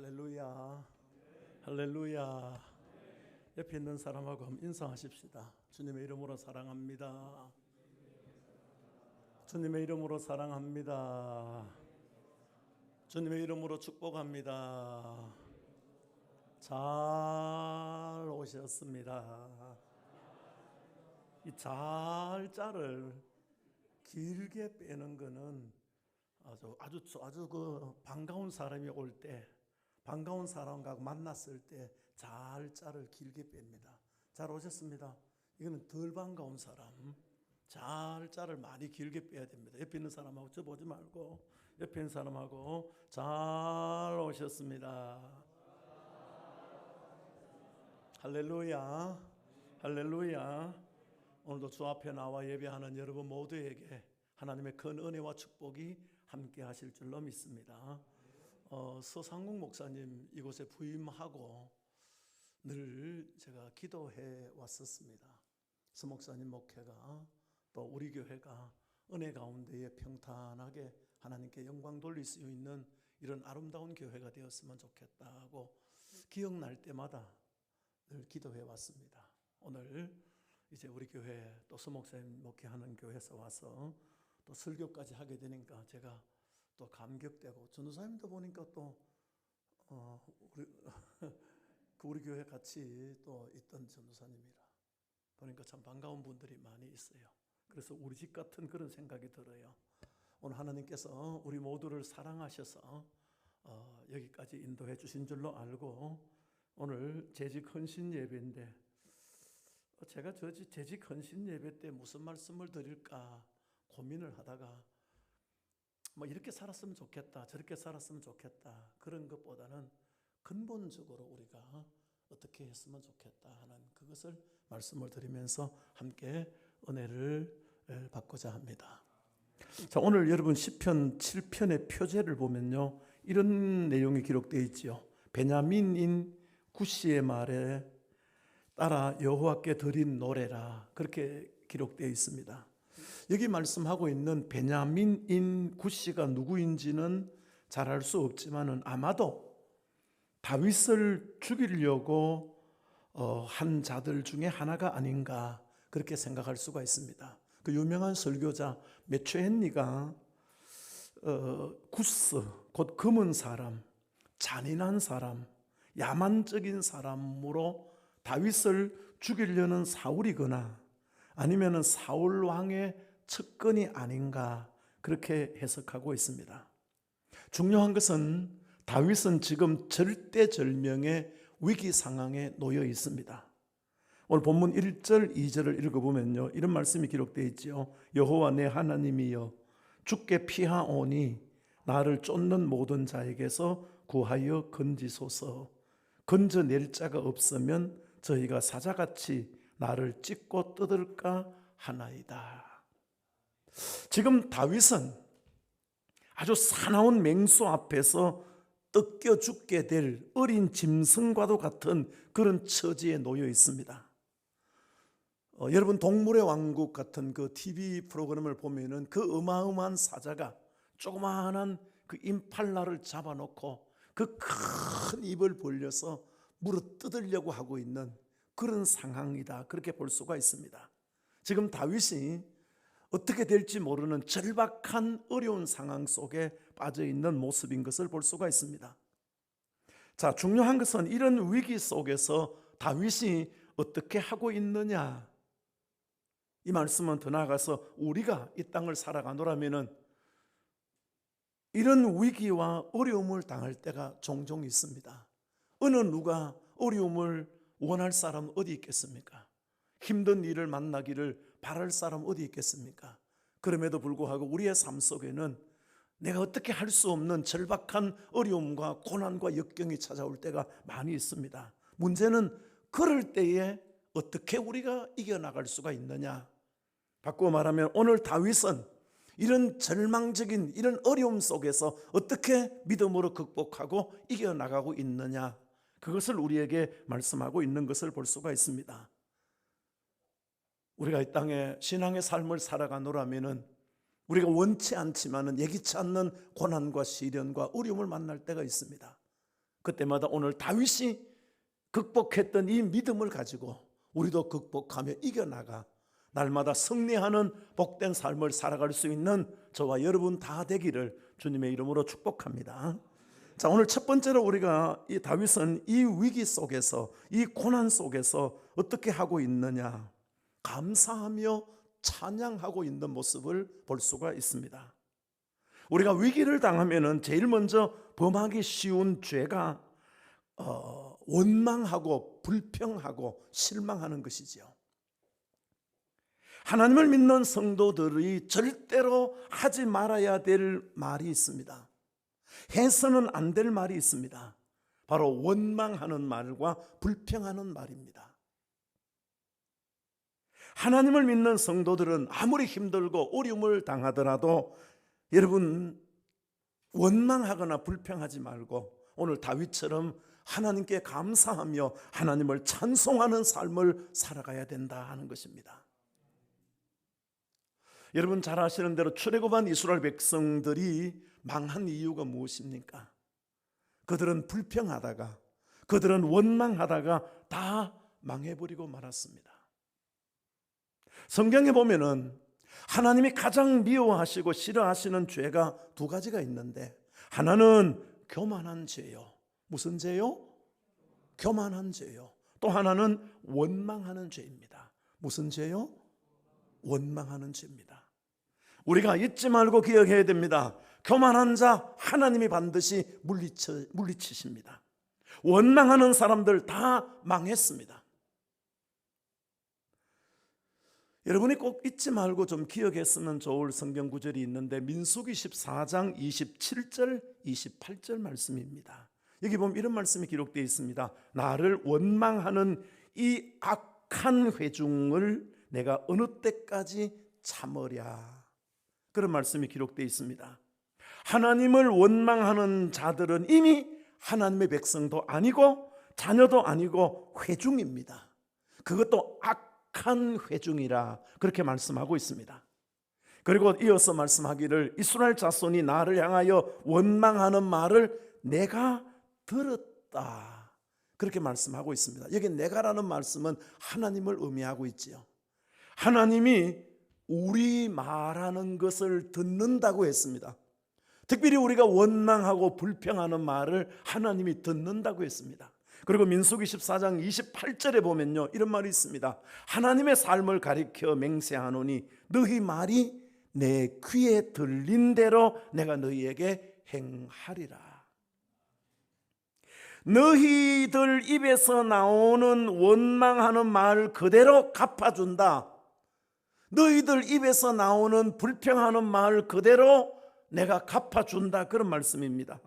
할렐루야. 할렐루야. 옆에 있는 사람하고 한번 인사하십시다. 주님의 이름으로 사랑합니다. 주님의 이름으로 사랑합니다. 주님의 이름으로 축복합니다. 잘 오셨습니다. 이 잘자를 길게 빼는 거는 아주 그 반가운 사람이 올 때, 반가운 사람과 만났을 때 잘자를 길게 뺍니다. 잘 오셨습니다. 이거는 덜 반가운 사람, 잘자를 많이 길게 빼야 됩니다. 옆에 있는 사람하고 저 보지 말고 옆에 있는 사람하고 잘 오셨습니다. 할렐루야. 할렐루야. 오늘도 주 앞에 나와 예배하는 여러분 모두에게 하나님의 큰 은혜와 축복이 함께 하실 줄로 믿습니다. 서상국 목사님 이곳에 부임하고 늘 제가 기도해 왔었습니다. 서 목사님 목회가 또 우리 교회가 은혜 가운데에 평탄하게 하나님께 영광 돌릴 수 있는 이런 아름다운 교회가 되었으면 좋겠다고 기억날 때마다 늘 기도해 왔습니다. 오늘 이제 우리 교회 또 서 목사님 목회하는 교회에서 와서 또 설교까지 하게 되니까 제가 또 감격되고, 전도사님도 보니까 또 우리 교회 같이 또 있던 전도사님이라 보니까 참 반가운 분들이 많이 있어요. 그래서 우리 집 같은 그런 생각이 들어요. 오늘 하나님께서 우리 모두를 사랑하셔서 여기까지 인도해 주신 줄로 알고, 오늘 재직 헌신 예배인데 제가 재직 헌신 예배 때 무슨 말씀을 드릴까 고민을 하다가 이렇게 살았으면 좋겠다, 저렇게 살았으면 좋겠다, 그런 것보다는 근본적으로 우리가 어떻게 했으면 좋겠다 하는 그것을 말씀을 드리면서 함께 은혜를 받고자 합니다. 자, 오늘 여러분 시편 7편의 표제를 보면요, 이런 내용이 기록되어 있지요. 베냐민인 구시의 말에 따라 여호와께 드린 노래라, 그렇게 기록되어 있습니다. 여기 말씀하고 있는 베냐민인 구시가 누구인지는 잘 알 수 없지만은 아마도 다윗을 죽이려고 한 자들 중에 하나가 아닌가, 그렇게 생각할 수가 있습니다. 그 유명한 설교자 메추헨니가 구스, 곧 검은 사람, 잔인한 사람, 야만적인 사람으로 다윗을 죽이려는 사울이거나 아니면은 사울 왕의 측근이 아닌가, 그렇게 해석하고 있습니다. 중요한 것은 다윗은 지금 절대절명의 위기 상황에 놓여 있습니다. 오늘 본문 1절 2절을 읽어보면요, 이런 말씀이 기록되어 있죠. 여호와 내 하나님이여, 주께 피하오니 나를 쫓는 모든 자에게서 구하여 건지소서. 건져낼 자가 없으면 저희가 사자같이 나를 찢고 뜯을까 하나이다. 지금 다윗은 아주 사나운 맹수 앞에서 뜯겨 죽게 될 어린 짐승과도 같은 그런 처지에 놓여 있습니다. 여러분 동물의 왕국 같은 그 TV 프로그램을 보면은 그 어마어마한 사자가 조그마한 그 임팔라를 잡아놓고 그 큰 입을 벌려서 물어 뜯으려고 하고 있는 그런 상황이다, 그렇게 볼 수가 있습니다. 지금 다윗이 어떻게 될지 모르는 절박한 어려운 상황 속에 빠져 있는 모습인 것을 볼 수가 있습니다. 자, 중요한 것은 이런 위기 속에서 다윗이 어떻게 하고 있느냐, 이 말씀은 더 나아가서 우리가 이 땅을 살아가노라면은 이런 위기와 어려움을 당할 때가 종종 있습니다. 어느 누가 어려움을 원할 사람 어디 있겠습니까? 힘든 일을 만나기를 바랄 사람 어디 있겠습니까? 그럼에도 불구하고 우리의 삶 속에는 내가 어떻게 할 수 없는 절박한 어려움과 고난과 역경이 찾아올 때가 많이 있습니다. 문제는 그럴 때에 어떻게 우리가 이겨나갈 수가 있느냐. 바꾸어 말하면 오늘 다윗은 이런 절망적인 이런 어려움 속에서 어떻게 믿음으로 극복하고 이겨나가고 있느냐, 그것을 우리에게 말씀하고 있는 것을 볼 수가 있습니다. 우리가 이 땅에 신앙의 삶을 살아가노라면은 우리가 원치 않지만은 예기치 않는 고난과 시련과 어려움을 만날 때가 있습니다. 그때마다 오늘 다윗이 극복했던 이 믿음을 가지고 우리도 극복하며 이겨나가 날마다 승리하는 복된 삶을 살아갈 수 있는 저와 여러분 다 되기를 주님의 이름으로 축복합니다. 자, 오늘 첫 번째로 우리가 이 다윗은 이 위기 속에서, 이 고난 속에서 어떻게 하고 있느냐, 감사하며 찬양하고 있는 모습을 볼 수가 있습니다. 우리가 위기를 당하면은 제일 먼저 범하기 쉬운 죄가 원망하고 불평하고 실망하는 것이지요. 하나님을 믿는 성도들이 절대로 하지 말아야 될 말이 있습니다. 해서는 안 될 말이 있습니다. 바로 원망하는 말과 불평하는 말입니다. 하나님을 믿는 성도들은 아무리 힘들고 어려움을 당하더라도 여러분 원망하거나 불평하지 말고 오늘 다윗처럼 하나님께 감사하며 하나님을 찬송하는 삶을 살아가야 된다 하는 것입니다. 여러분 잘 아시는 대로 출애굽한 이스라엘 백성들이 망한 이유가 무엇입니까? 그들은 불평하다가, 그들은 원망하다가 다 망해버리고 말았습니다. 성경에 보면은 하나님이 가장 미워하시고 싫어하시는 죄가 두 가지가 있는데, 하나는 교만한 죄요. 무슨 죄요? 교만한 죄요. 또 하나는 원망하는 죄입니다. 무슨 죄요? 원망하는 죄입니다. 우리가 잊지 말고 기억해야 됩니다. 교만한 자 하나님이 반드시 물리치십니다. 원망하는 사람들 다 망했습니다. 여러분이 꼭 잊지 말고 좀 기억했으면 좋을 성경 구절이 있는데 민수기 14장 27절 28절 말씀입니다. 여기 보면 이런 말씀이 기록되어 있습니다. 나를 원망하는 이 악한 회중을 내가 어느 때까지 참으랴. 그런 말씀이 기록되어 있습니다. 하나님을 원망하는 자들은 이미 하나님의 백성도 아니고 자녀도 아니고 회중입니다. 그것도 악한 회중이라 그렇게 말씀하고 있습니다. 그리고 이어서 말씀하기를 이스라엘 자손이 나를 향하여 원망하는 말을 내가 들었다. 그렇게 말씀하고 있습니다. 여기 내가라는 말씀은 하나님을 의미하고 있지요. 하나님이 우리 말하는 것을 듣는다고 했습니다. 특별히 우리가 원망하고 불평하는 말을 하나님이 듣는다고 했습니다. 그리고 민수기 14장 28절에 보면요 이런 말이 있습니다. 하나님의 삶을 가리켜 맹세하노니 너희 말이 내 귀에 들린 대로 내가 너희에게 행하리라. 너희들 입에서 나오는 원망하는 말 그대로 갚아준다. 너희들 입에서 나오는 불평하는 말 그대로 내가 갚아준다. 그런 말씀입니다.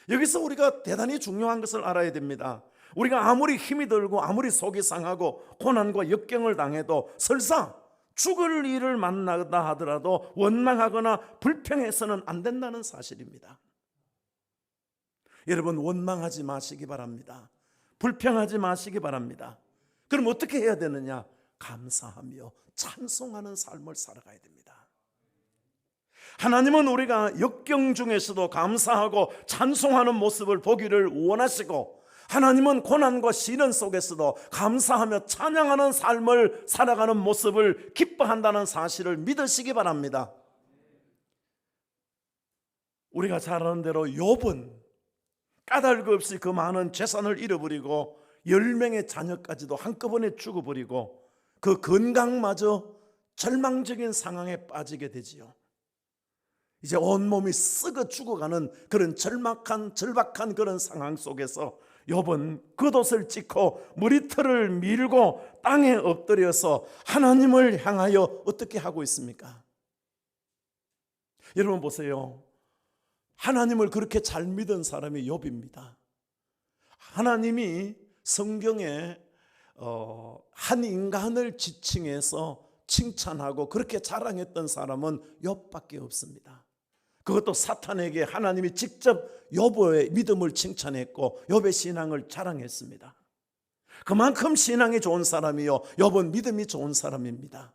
여기서 우리가 대단히 중요한 것을 알아야 됩니다. 우리가 아무리 힘이 들고 아무리 속이 상하고 고난과 역경을 당해도 설사 죽을 일을 만나다 하더라도 원망하거나 불평해서는 안 된다는 사실입니다. 여러분 원망하지 마시기 바랍니다. 불평하지 마시기 바랍니다. 그럼 어떻게 해야 되느냐? 감사하며 찬송하는 삶을 살아가야 됩니다. 하나님은 우리가 역경 중에서도 감사하고 찬송하는 모습을 보기를 원하시고 하나님은 고난과 시련 속에서도 감사하며 찬양하는 삶을 살아가는 모습을 기뻐한다는 사실을 믿으시기 바랍니다. 우리가 잘 아는 대로 욥은 까닭 없이 그 많은 재산을 잃어버리고 10명의 자녀까지도 한꺼번에 죽어버리고 그 건강마저 절망적인 상황에 빠지게 되지요. 이제 온몸이 썩어 죽어가는 그런 절박한 그런 상황 속에서 욥은 겉옷을 찢고 머리털을 밀고 땅에 엎드려서 하나님을 향하여 어떻게 하고 있습니까? 여러분 보세요. 하나님을 그렇게 잘 믿은 사람이 욥입니다. 하나님이 성경에 한 인간을 지칭해서 칭찬하고 그렇게 자랑했던 사람은 욥밖에 없습니다. 그것도 사탄에게 하나님이 직접 욥의 믿음을 칭찬했고 욥의 신앙을 자랑했습니다. 그만큼 신앙이 좋은 사람이요 욥은 믿음이 좋은 사람입니다.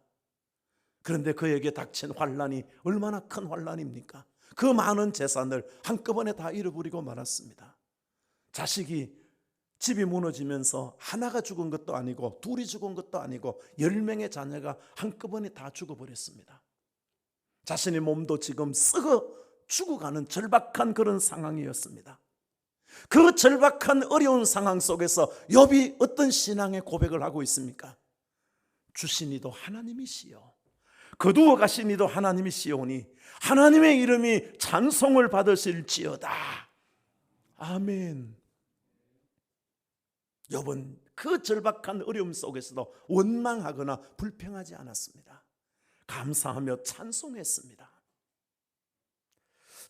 그런데 그에게 닥친 환난이 얼마나 큰 환난입니까? 그 많은 재산을 한꺼번에 다 잃어버리고 말았습니다. 자식이 집이 무너지면서 하나가 죽은 것도 아니고 둘이 죽은 것도 아니고 10명의 자녀가 한꺼번에 다 죽어버렸습니다. 자신의 몸도 지금 썩어 죽어가는 절박한 그런 상황이었습니다. 그 절박한 어려운 상황 속에서 욥이 어떤 신앙의 고백을 하고 있습니까? 주신 이도 하나님이시요 거두어 가신 이도 하나님이시오니 하나님의 이름이 찬송을 받으실지어다. 아멘. 욥은 그 절박한 어려움 속에서도 원망하거나 불평하지 않았습니다. 감사하며 찬송했습니다.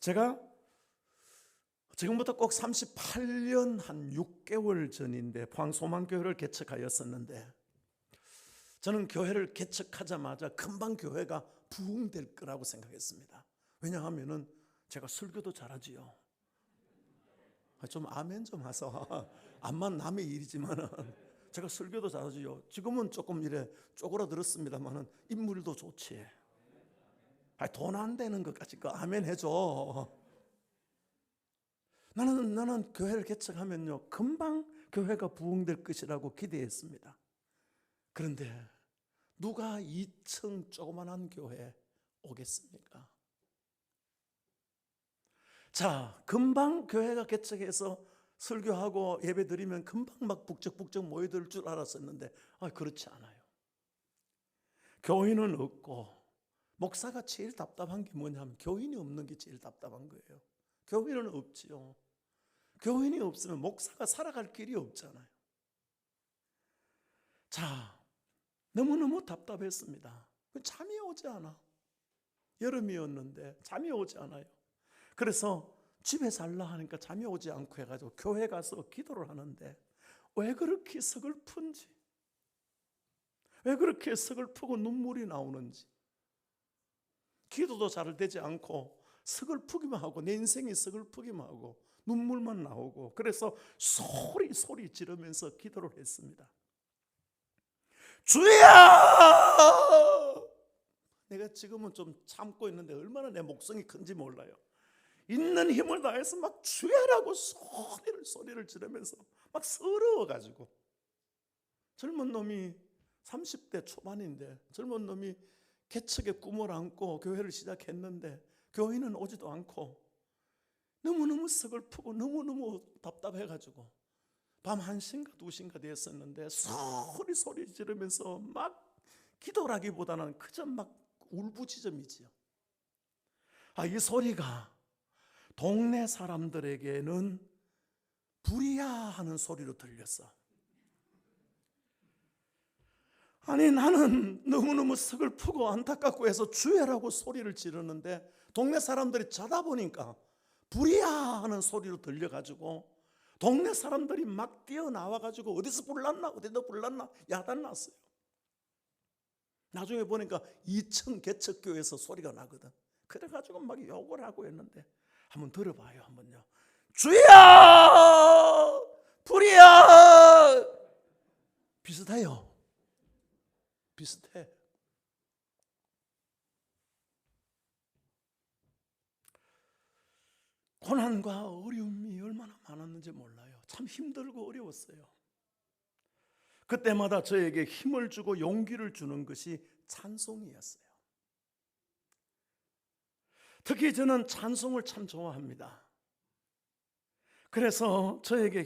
제가 지금부터 꼭 38년 한 6개월 전인데 포항소망교회를 개척하였었는데, 저는 교회를 개척하자마자 금방 교회가 부흥될 거라고 생각했습니다. 왜냐하면 제가 설교도 잘하지요. 좀 아멘 좀 하소. 암만 남의 일이지만 제가 설교도 잘하지요. 지금은 조금 이래 쪼그라들었습니다만 인물도 좋지. 돈 안 되는 것까지 그 아멘 해줘. 나는 교회를 개척하면요 금방 교회가 부흥될 것이라고 기대했습니다. 그런데 누가 2층 조그만한 교회 오겠습니까? 자, 금방 교회가 개척해서 설교하고 예배 드리면 금방 막 북적북적 모여들 줄 알았었는데 그렇지 않아요. 교인은 없고, 목사가 제일 답답한 게 뭐냐면 교인이 없는 게 제일 답답한 거예요. 교인은 없지요. 교인이 없으면 목사가 살아갈 길이 없잖아요. 자, 너무너무 답답했습니다. 잠이 오지 않아. 여름이었는데 잠이 오지 않아요. 그래서 집에 살라 하니까 잠이 오지 않고 해가지고 교회 가서 기도를 하는데 왜 그렇게 서글픈지, 왜 그렇게 서글프고 눈물이 나오는지, 기도도 잘 되지 않고 서글프기만 하고 내 인생이 서글프기만 하고 눈물만 나오고, 그래서 소리 지르면서 기도를 했습니다. 주야! 내가 지금은 좀 참고 있는데 얼마나 내 목성이 큰지 몰라요. 있는 힘을 다해서 막 주야라고 소리를 지르면서 막 서러워가지고, 젊은 놈이 30대 초반인데 젊은 놈이 개척의 꿈을 안고 교회를 시작했는데 교인은 오지도 않고 너무너무 서글프고 너무너무 답답해가지고 밤 1시인가 2시인가 되었었는데 소리 지르면서 막 기도라기보다는 그저 막 울부짖음이지요. 이 소리가 동네 사람들에게는 불이야 하는 소리로 들렸어. 아니, 나는 너무너무 서글프고 안타깝고 해서 주야라고 소리를 지르는데 동네 사람들이 자다 보니까 불이야 하는 소리로 들려가지고 동네 사람들이 막 뛰어나와가지고 어디서 불났나 야단났어요. 나중에 보니까 2층 개척교회에서 소리가 나거든. 그래가지고 막 욕을 하고 했는데 한번 들어봐요. 한번요. 주야! 불이야! 비슷해요. 비슷해. 고난과 어려움이 얼마나 많았는지 몰라요. 참 힘들고 어려웠어요. 그때마다 저에게 힘을 주고 용기를 주는 것이 찬송이었어요. 특히 저는 찬송을 참 좋아합니다. 그래서 저에게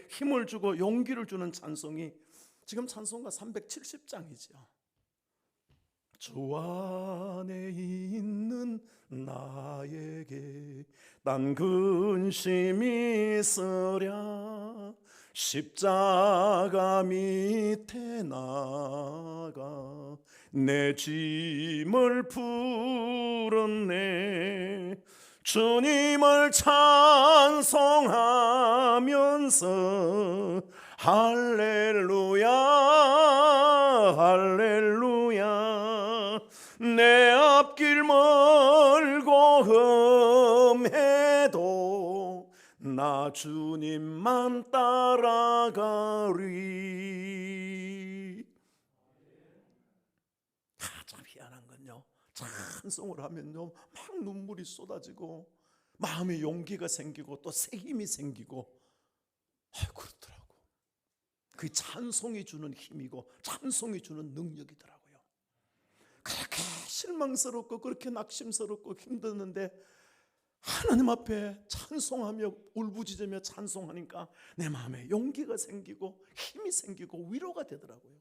힘을 주고 용기를 주는 찬송이 지금 찬송가 370장이죠. 주 안에 있는 나에게 딴 근심이 있으랴 십자가 밑에 나가 내 짐을 풀었네. 주님을 찬송하면서 할렐루야 할렐루야 내 앞길 멀고 험해도 나 주님만 따라가리. 참 희한한 건요, 찬송을 하면요 막 눈물이 쏟아지고 마음의 용기가 생기고 또 새 힘이 생기고 그렇더라고. 그 찬송이 주는 힘이고 찬송이 주는 능력이더라고요. 그렇게 실망스럽고 그렇게 낙심스럽고 힘들었는데 하나님 앞에 찬송하며 울부짖으며 찬송하니까 내 마음에 용기가 생기고 힘이 생기고 위로가 되더라고요.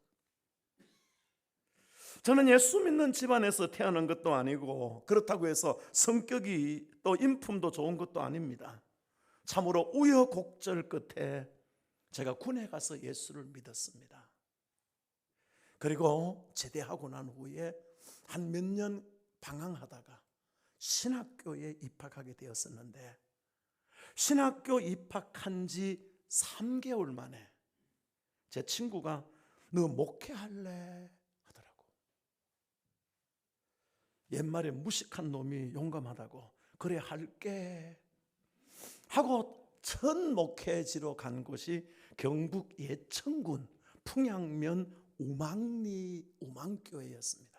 저는 예수 믿는 집안에서 태어난 것도 아니고 그렇다고 해서 성격이 또 인품도 좋은 것도 아닙니다. 참으로 우여곡절 끝에 제가 군에 가서 예수를 믿었습니다. 그리고 제대하고 난 후에 한 몇 년 방황하다가 신학교에 입학하게 되었었는데 신학교 입학한 지 3개월 만에 제 친구가 너 목회할래? 하더라고. 옛말에 무식한 놈이 용감하다고 그래 할게 하고 첫 목회지로 간 곳이 경북 예천군 풍양면 우망교회였습니다.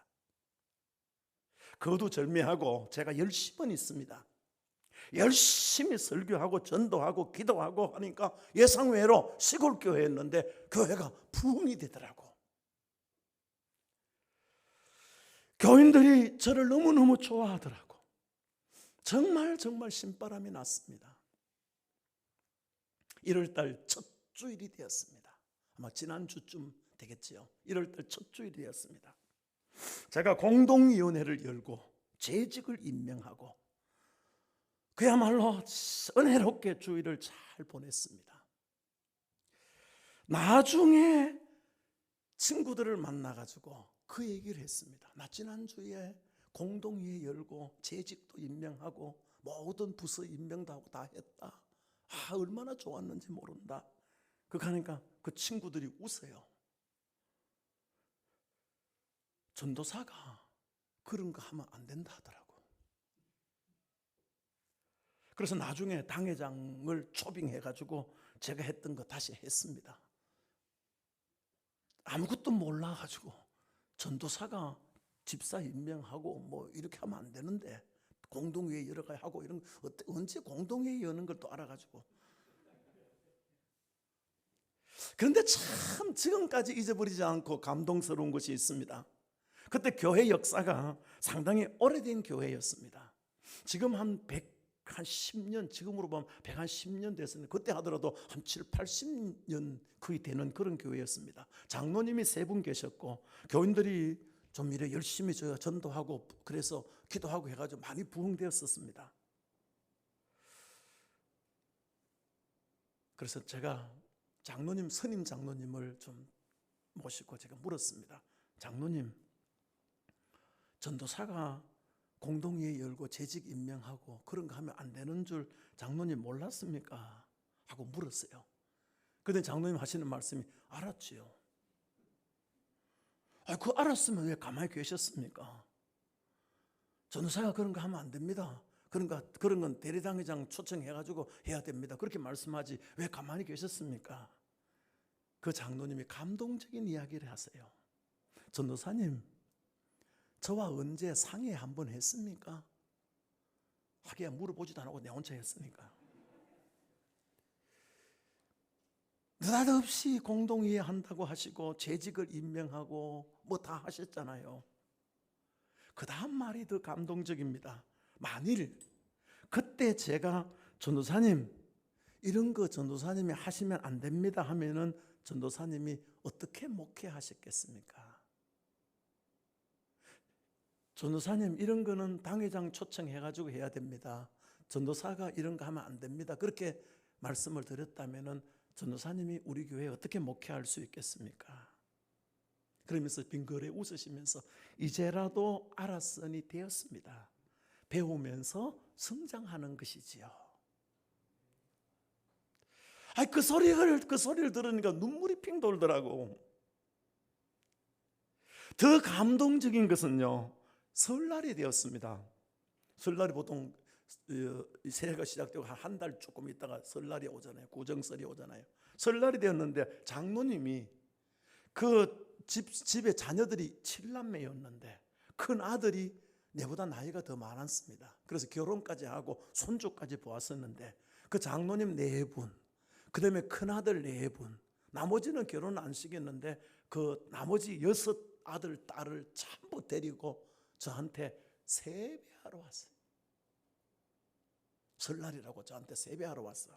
거두절미하고 제가 10번 있습니다. 열심히 설교하고 전도하고 기도하고 하니까 예상외로 시골 교회였는데 교회가 부흥이 되더라고. 교인들이 저를 너무너무 좋아하더라고. 정말 신바람이 났습니다. 1월달 첫 주일이 되었습니다. 아마 지난주쯤 되겠지요. 1월달 첫 주일이 되었습니다. 제가 공동위원회를 열고 재직을 임명하고 그야말로 은혜롭게 주일을 잘 보냈습니다. 나중에 친구들을 만나가지고 그 얘기를 했습니다. 나 지난주에 공동위에 열고 재직도 임명하고 모든 부서 임명도 하고 다 했다. 얼마나 좋았는지 모른다. 그렇게 하니까 그 친구들이 웃어요. 전도사가 그런 거 하면 안 된다 하더라고. 그래서 나중에 당회장을 초빙해가지고 제가 했던 거 다시 했습니다. 아무것도 몰라가지고 전도사가 집사 임명하고 뭐 이렇게 하면 안 되는데 공동회의 여러 가지 하고 이런 거 언제 공동회의 여는 걸 또 알아가지고. 그런데 참 지금까지 잊어버리지 않고 감동스러운 것이 있습니다. 그때 교회 역사가 상당히 오래된 교회였습니다. 지금 한 10년, 지금으로 보면 110년 됐었는데 그때 하더라도 한 7, 80년 거의 되는 그런 교회였습니다. 장로님이 3분 계셨고 교인들이 좀 이래 열심히 전도하고 그래서 기도하고 해가지고 많이 부흥되었었습니다. 그래서 제가 장로님, 선임 장로님을 좀 모시고 제가 물었습니다. 장로님, 전도사가 공동회의 열고 재직 임명하고 그런 거 하면 안 되는 줄 장로님 몰랐습니까? 하고 물었어요. 그런데 장로님 하시는 말씀이 알았지요. 그거 알았으면 왜 가만히 계셨습니까? 전도사가 그런 거 하면 안 됩니다. 그런 건 대리당회장 초청해가지고 해야 됩니다. 그렇게 말씀하지 왜 가만히 계셨습니까? 그 장로님이 감동적인 이야기를 하세요. 전도사님, 저와 언제 상의 한번 했습니까? 하기야 물어보지도 않고 내 혼자 했으니까. 느닷없이 공동회의 한다고 하시고 재직을 임명하고 뭐 다 하셨잖아요. 그 다음 말이 더 감동적입니다. 만일 그때 제가 전도사님 이런 거 전도사님이 하시면 안 됩니다 하면은 전도사님이 어떻게 목회하셨겠습니까? 전도사님 이런 거는 당회장 초청해가지고 해야 됩니다. 전도사가 이런 거 하면 안 됩니다. 그렇게 말씀을 드렸다면은 전도사님이 우리 교회에 어떻게 목회할 수 있겠습니까? 그러면서 빙그레 웃으시면서 이제라도 알았으니 되었습니다. 배우면서 성장하는 것이지요. 그 소리를 들으니까 눈물이 핑 돌더라고. 더 감동적인 것은요, 설날이 되었습니다. 설날이 보통 새해가 시작되고 한 달 조금 있다가 설날이 오잖아요. 구정설이 오잖아요. 설날이 되었는데 장로님이 그 집에 자녀들이 7남매였는데 큰 아들이 내보다 나이가 더 많았습니다. 그래서 결혼까지 하고 손주까지 보았었는데 그 장로님 4분, 그 다음에 큰아들 4분, 나머지는 결혼 안 시켰는데 그 나머지 6 아들, 딸을 전부 데리고 저한테 세배하러 왔어요. 설날이라고 저한테 세배하러 왔어.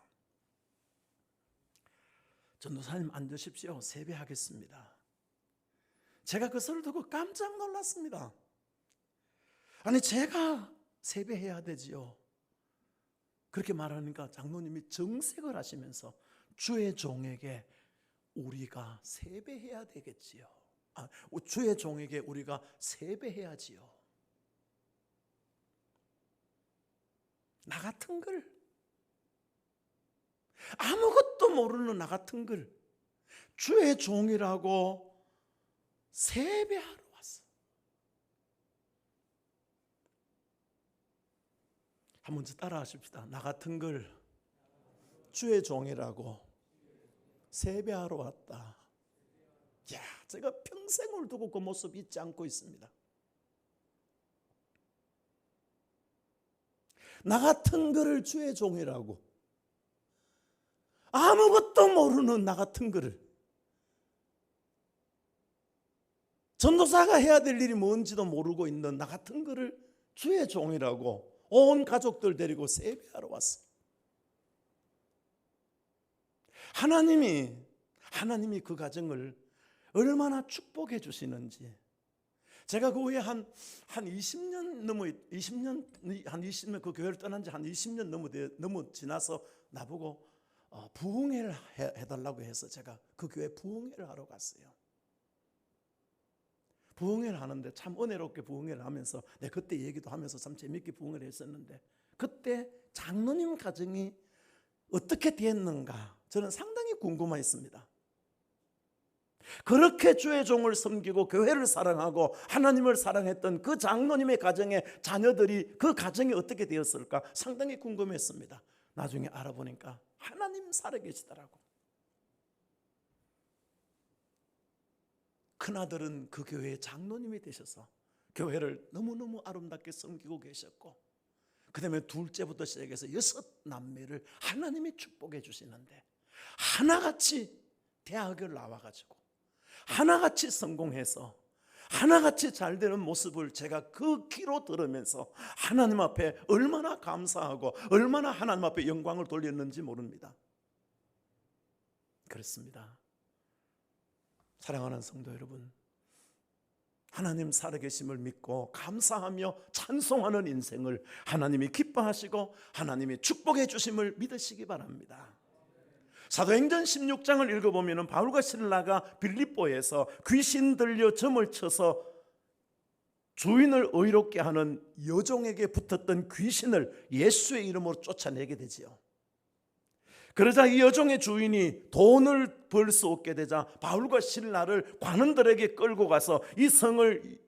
전도사님 앉으십시오. 세배하겠습니다. 제가 그 소리를 듣고 깜짝 놀랐습니다. 아니 제가 세배해야 되지요. 그렇게 말하니까 장로님이 정색을 하시면서 주의 종에게 우리가 세배해야 되겠지요. 주의 종에게 우리가 세배해야지요. 나 같은 걸, 아무것도 모르는 나 같은 걸 주의 종이라고 세배하러 왔어. 한번 따라 하십시다. 나 같은 걸 주의 종이라고 세배하러 왔다. 야, 제가 평생을 두고 그 모습 잊지 않고 있습니다. 나 같은 거를 주의 종이라고, 아무것도 모르는 나 같은 거를, 전도사가 해야 될 일이 뭔지도 모르고 있는 나 같은 거를 주의 종이라고 온 가족들 데리고 세배하러 왔어. 하나님이 그 가정을 얼마나 축복해 주시는지, 제가 그 후에 한 20년 그 교회를 떠난 지 한 20년 너무 지나서 나보고 부흥회를 해달라고 해서 제가 그 교회 부흥회를 하러 갔어요. 부흥회를 하는데 참 은혜롭게 부흥회를 하면서 내가 그때 얘기도 하면서 참 재밌게 부흥회를 했었는데, 그때 장로님 가정이 어떻게 됐는가 저는 상당히 궁금했습니다. 그렇게 주의 종을 섬기고 교회를 사랑하고 하나님을 사랑했던 그 장로님의 가정의 자녀들이 그 가정이 어떻게 되었을까 상당히 궁금했습니다. 나중에 알아보니까 하나님 살아계시더라고. 큰아들은 그 교회의 장로님이 되셔서 교회를 너무너무 아름답게 섬기고 계셨고, 그 다음에 둘째부터 시작해서 6남매를 하나님이 축복해 주시는데, 하나같이 대학을 나와가지고 하나같이 성공해서 하나같이 잘 되는 모습을 제가 그 귀로 들으면서 하나님 앞에 얼마나 감사하고 얼마나 하나님 앞에 영광을 돌렸는지 모릅니다. 그렇습니다. 사랑하는 성도 여러분, 하나님 살아계심을 믿고 감사하며 찬송하는 인생을 하나님이 기뻐하시고 하나님이 축복해 주심을 믿으시기 바랍니다. 사도행전 16장을 읽어보면 바울과 실라가 빌립보에서 귀신 들려 점을 쳐서 주인을 의롭게 하는 여종에게 붙었던 귀신을 예수의 이름으로 쫓아내게 되지요. 그러자 이 여종의 주인이 돈을 벌 수 없게 되자 바울과 실라를 관원들에게 끌고 가서 이 성을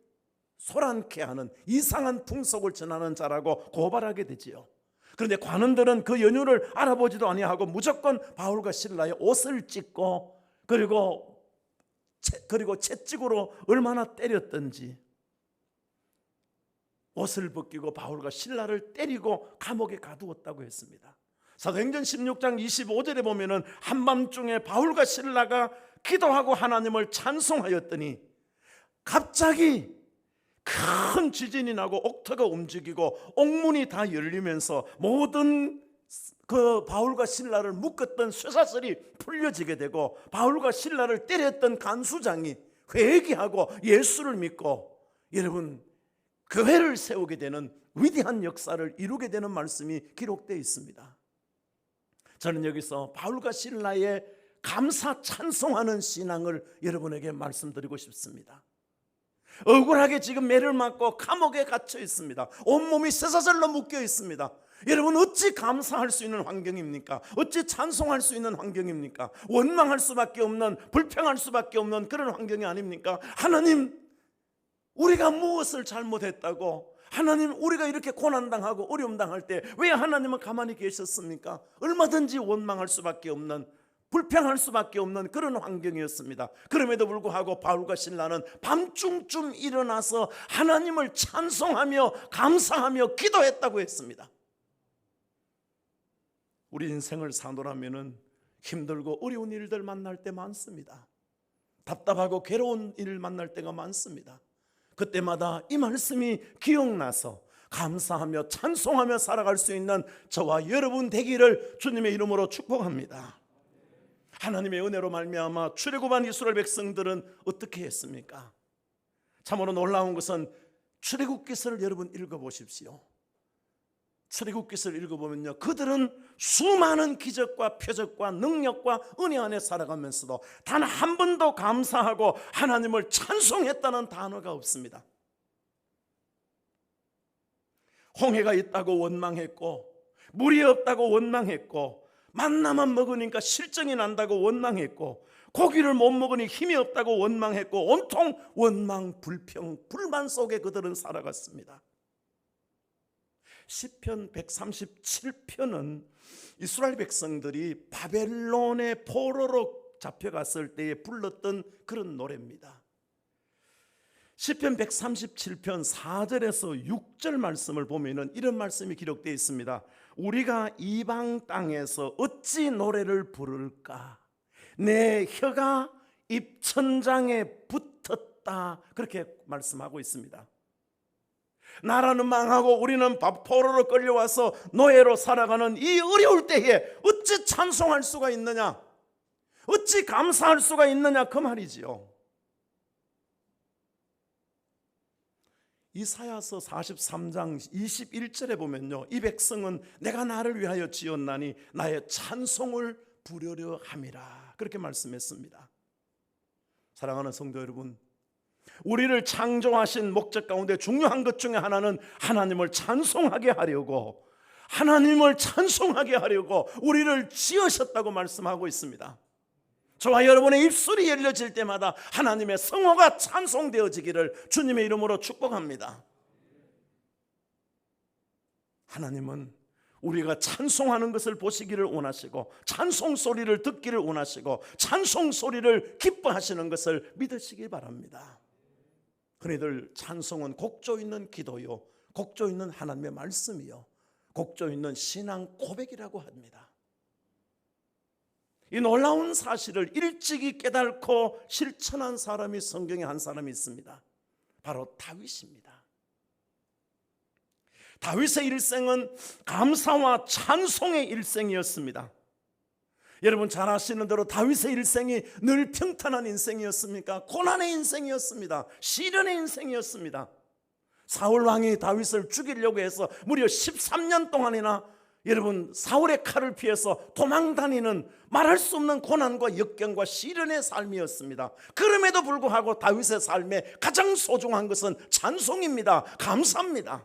소란케 하는 이상한 풍속을 전하는 자라고 고발하게 되지요. 그런데 관원들은 그 연유를 알아보지도 아니하고 무조건 바울과 실라의 옷을 찢고 그리고 채찍으로 얼마나 때렸던지 옷을 벗기고 바울과 실라를 때리고 감옥에 가두었다고 했습니다. 사도행전 16장 25절에 보면은 한밤중에 바울과 실라가 기도하고 하나님을 찬송하였더니 갑자기 큰 지진이 나고 옥토가 움직이고 옥문이 다 열리면서 모든 그 바울과 실라를 묶었던 쇠사슬이 풀려지게 되고 바울과 실라를 때렸던 간수장이 회개하고 예수를 믿고 여러분 교회를 세우게 되는 위대한 역사를 이루게 되는 말씀이 기록되어 있습니다. 저는 여기서 바울과 실라의 감사 찬송하는 신앙을 여러분에게 말씀드리고 싶습니다. 억울하게 지금 매를 맞고 감옥에 갇혀 있습니다. 온몸이 쇠사슬로 묶여 있습니다. 여러분 어찌 감사할 수 있는 환경입니까? 어찌 찬송할 수 있는 환경입니까? 원망할 수밖에 없는, 불평할 수밖에 없는 그런 환경이 아닙니까? 하나님, 우리가 무엇을 잘못했다고, 하나님 우리가 이렇게 고난당하고 어려움당할 때 왜 하나님은 가만히 계셨습니까? 얼마든지 원망할 수밖에 없는 불평할 수밖에 없는 그런 환경이었습니다. 그럼에도 불구하고 바울과 실라는 밤중쯤 일어나서 하나님을 찬송하며 감사하며 기도했다고 했습니다. 우리 인생을 사노라면은 힘들고 어려운 일들 만날 때 많습니다. 답답하고 괴로운 일을 만날 때가 많습니다. 그때마다 이 말씀이 기억나서 감사하며 찬송하며 살아갈 수 있는 저와 여러분 되기를 주님의 이름으로 축복합니다. 하나님의 은혜로 말미암아 출애굽한 이스라엘 백성들은 어떻게 했습니까? 참으로 놀라운 것은 출애굽기서를 여러분 읽어보십시오. 출애굽기서를 읽어보면요, 그들은 수많은 기적과 표적과 능력과 은혜 안에 살아가면서도 단 한 번도 감사하고 하나님을 찬송했다는 단어가 없습니다. 홍해가 있다고 원망했고, 물이 없다고 원망했고, 만나만 먹으니까 실증이 난다고 원망했고, 고기를 못 먹으니 힘이 없다고 원망했고, 온통 원망, 불평, 불만 속에 그들은 살아갔습니다. 시편 137편은 이스라엘 백성들이 바벨론의 포로로 잡혀갔을 때에 불렀던 그런 노래입니다. 시편 137편 4절에서 6절 말씀을 보면은 이런 말씀이 기록되어 있습니다. 우리가 이방 땅에서 어찌 노래를 부를까? 내 혀가 입천장에 붙었다. 그렇게 말씀하고 있습니다. 나라는 망하고 우리는 포로로 끌려와서 노예로 살아가는 이 어려울 때에 어찌 찬송할 수가 있느냐? 어찌 감사할 수가 있느냐? 그 말이지요. 이사야서 43장 21절에 보면요, 이 백성은 내가 나를 위하여 지었나니 나의 찬송을 부르려 함이라, 그렇게 말씀했습니다. 사랑하는 성도 여러분, 우리를 창조하신 목적 가운데 중요한 것 중에 하나는 하나님을 찬송하게 하려고, 하나님을 찬송하게 하려고 우리를 지으셨다고 말씀하고 있습니다. 저와 여러분의 입술이 열려질 때마다 하나님의 성호가 찬송되어지기를 주님의 이름으로 축복합니다. 하나님은 우리가 찬송하는 것을 보시기를 원하시고, 찬송 소리를 듣기를 원하시고, 찬송 소리를 기뻐하시는 것을 믿으시기 바랍니다. 흔히들 찬송은 곡조 있는 기도요, 곡조 있는 하나님의 말씀이요, 곡조 있는 신앙 고백이라고 합니다. 이 놀라운 사실을 일찍이 깨닫고 실천한 사람이 성경에 한 사람이 있습니다. 바로 다윗입니다. 다윗의 일생은 감사와 찬송의 일생이었습니다. 여러분 잘 아시는 대로 다윗의 일생이 늘 평탄한 인생이었습니까? 고난의 인생이었습니다. 시련의 인생이었습니다. 사울 왕이 다윗을 죽이려고 해서 무려 13년 동안이나 여러분 사울의 칼을 피해서 도망다니는 말할 수 없는 고난과 역경과 시련의 삶이었습니다. 그럼에도 불구하고 다윗의 삶에 가장 소중한 것은 찬송입니다. 감사입니다.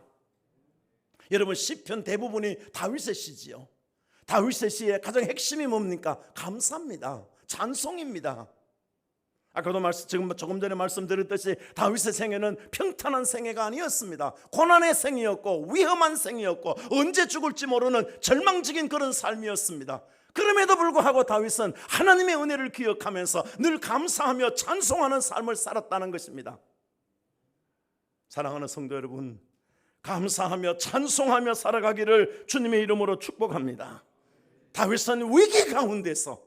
여러분 시편 대부분이 다윗의 시지요. 다윗의 시의 가장 핵심이 뭡니까? 감사입니다. 찬송입니다. 아까도 조금 전에 말씀드렸듯이 다윗의 생애는 평탄한 생애가 아니었습니다. 고난의 생이었고 위험한 생이었고 언제 죽을지 모르는 절망적인 그런 삶이었습니다. 그럼에도 불구하고 다윗은 하나님의 은혜를 기억하면서 늘 감사하며 찬송하는 삶을 살았다는 것입니다. 사랑하는 성도 여러분, 감사하며 찬송하며 살아가기를 주님의 이름으로 축복합니다. 다윗은 위기 가운데서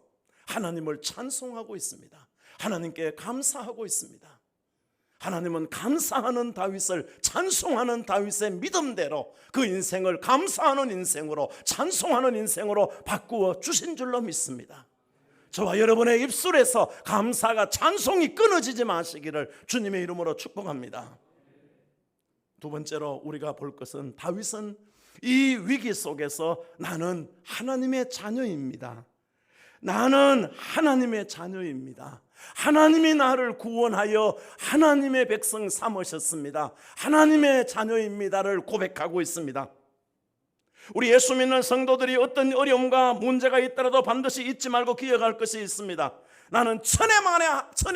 하나님을 찬송하고 있습니다. 하나님께 감사하고 있습니다. 하나님은 감사하는 다윗을, 찬송하는 다윗의 믿음대로 그 인생을 감사하는 인생으로, 찬송하는 인생으로 바꾸어 주신 줄로 믿습니다. 저와 여러분의 입술에서 감사가, 찬송이 끊어지지 마시기를 주님의 이름으로 축복합니다. 두 번째로 우리가 볼 것은, 다윗은 이 위기 속에서 나는 하나님의 자녀입니다. 나는 하나님의 자녀입니다. 하나님이 나를 구원하여 하나님의 백성 삼으셨습니다. 하나님의 자녀입니다를 고백하고 있습니다. 우리 예수 믿는 성도들이 어떤 어려움과 문제가 있더라도 반드시 잊지 말고 기억할 것이 있습니다. 나는 천에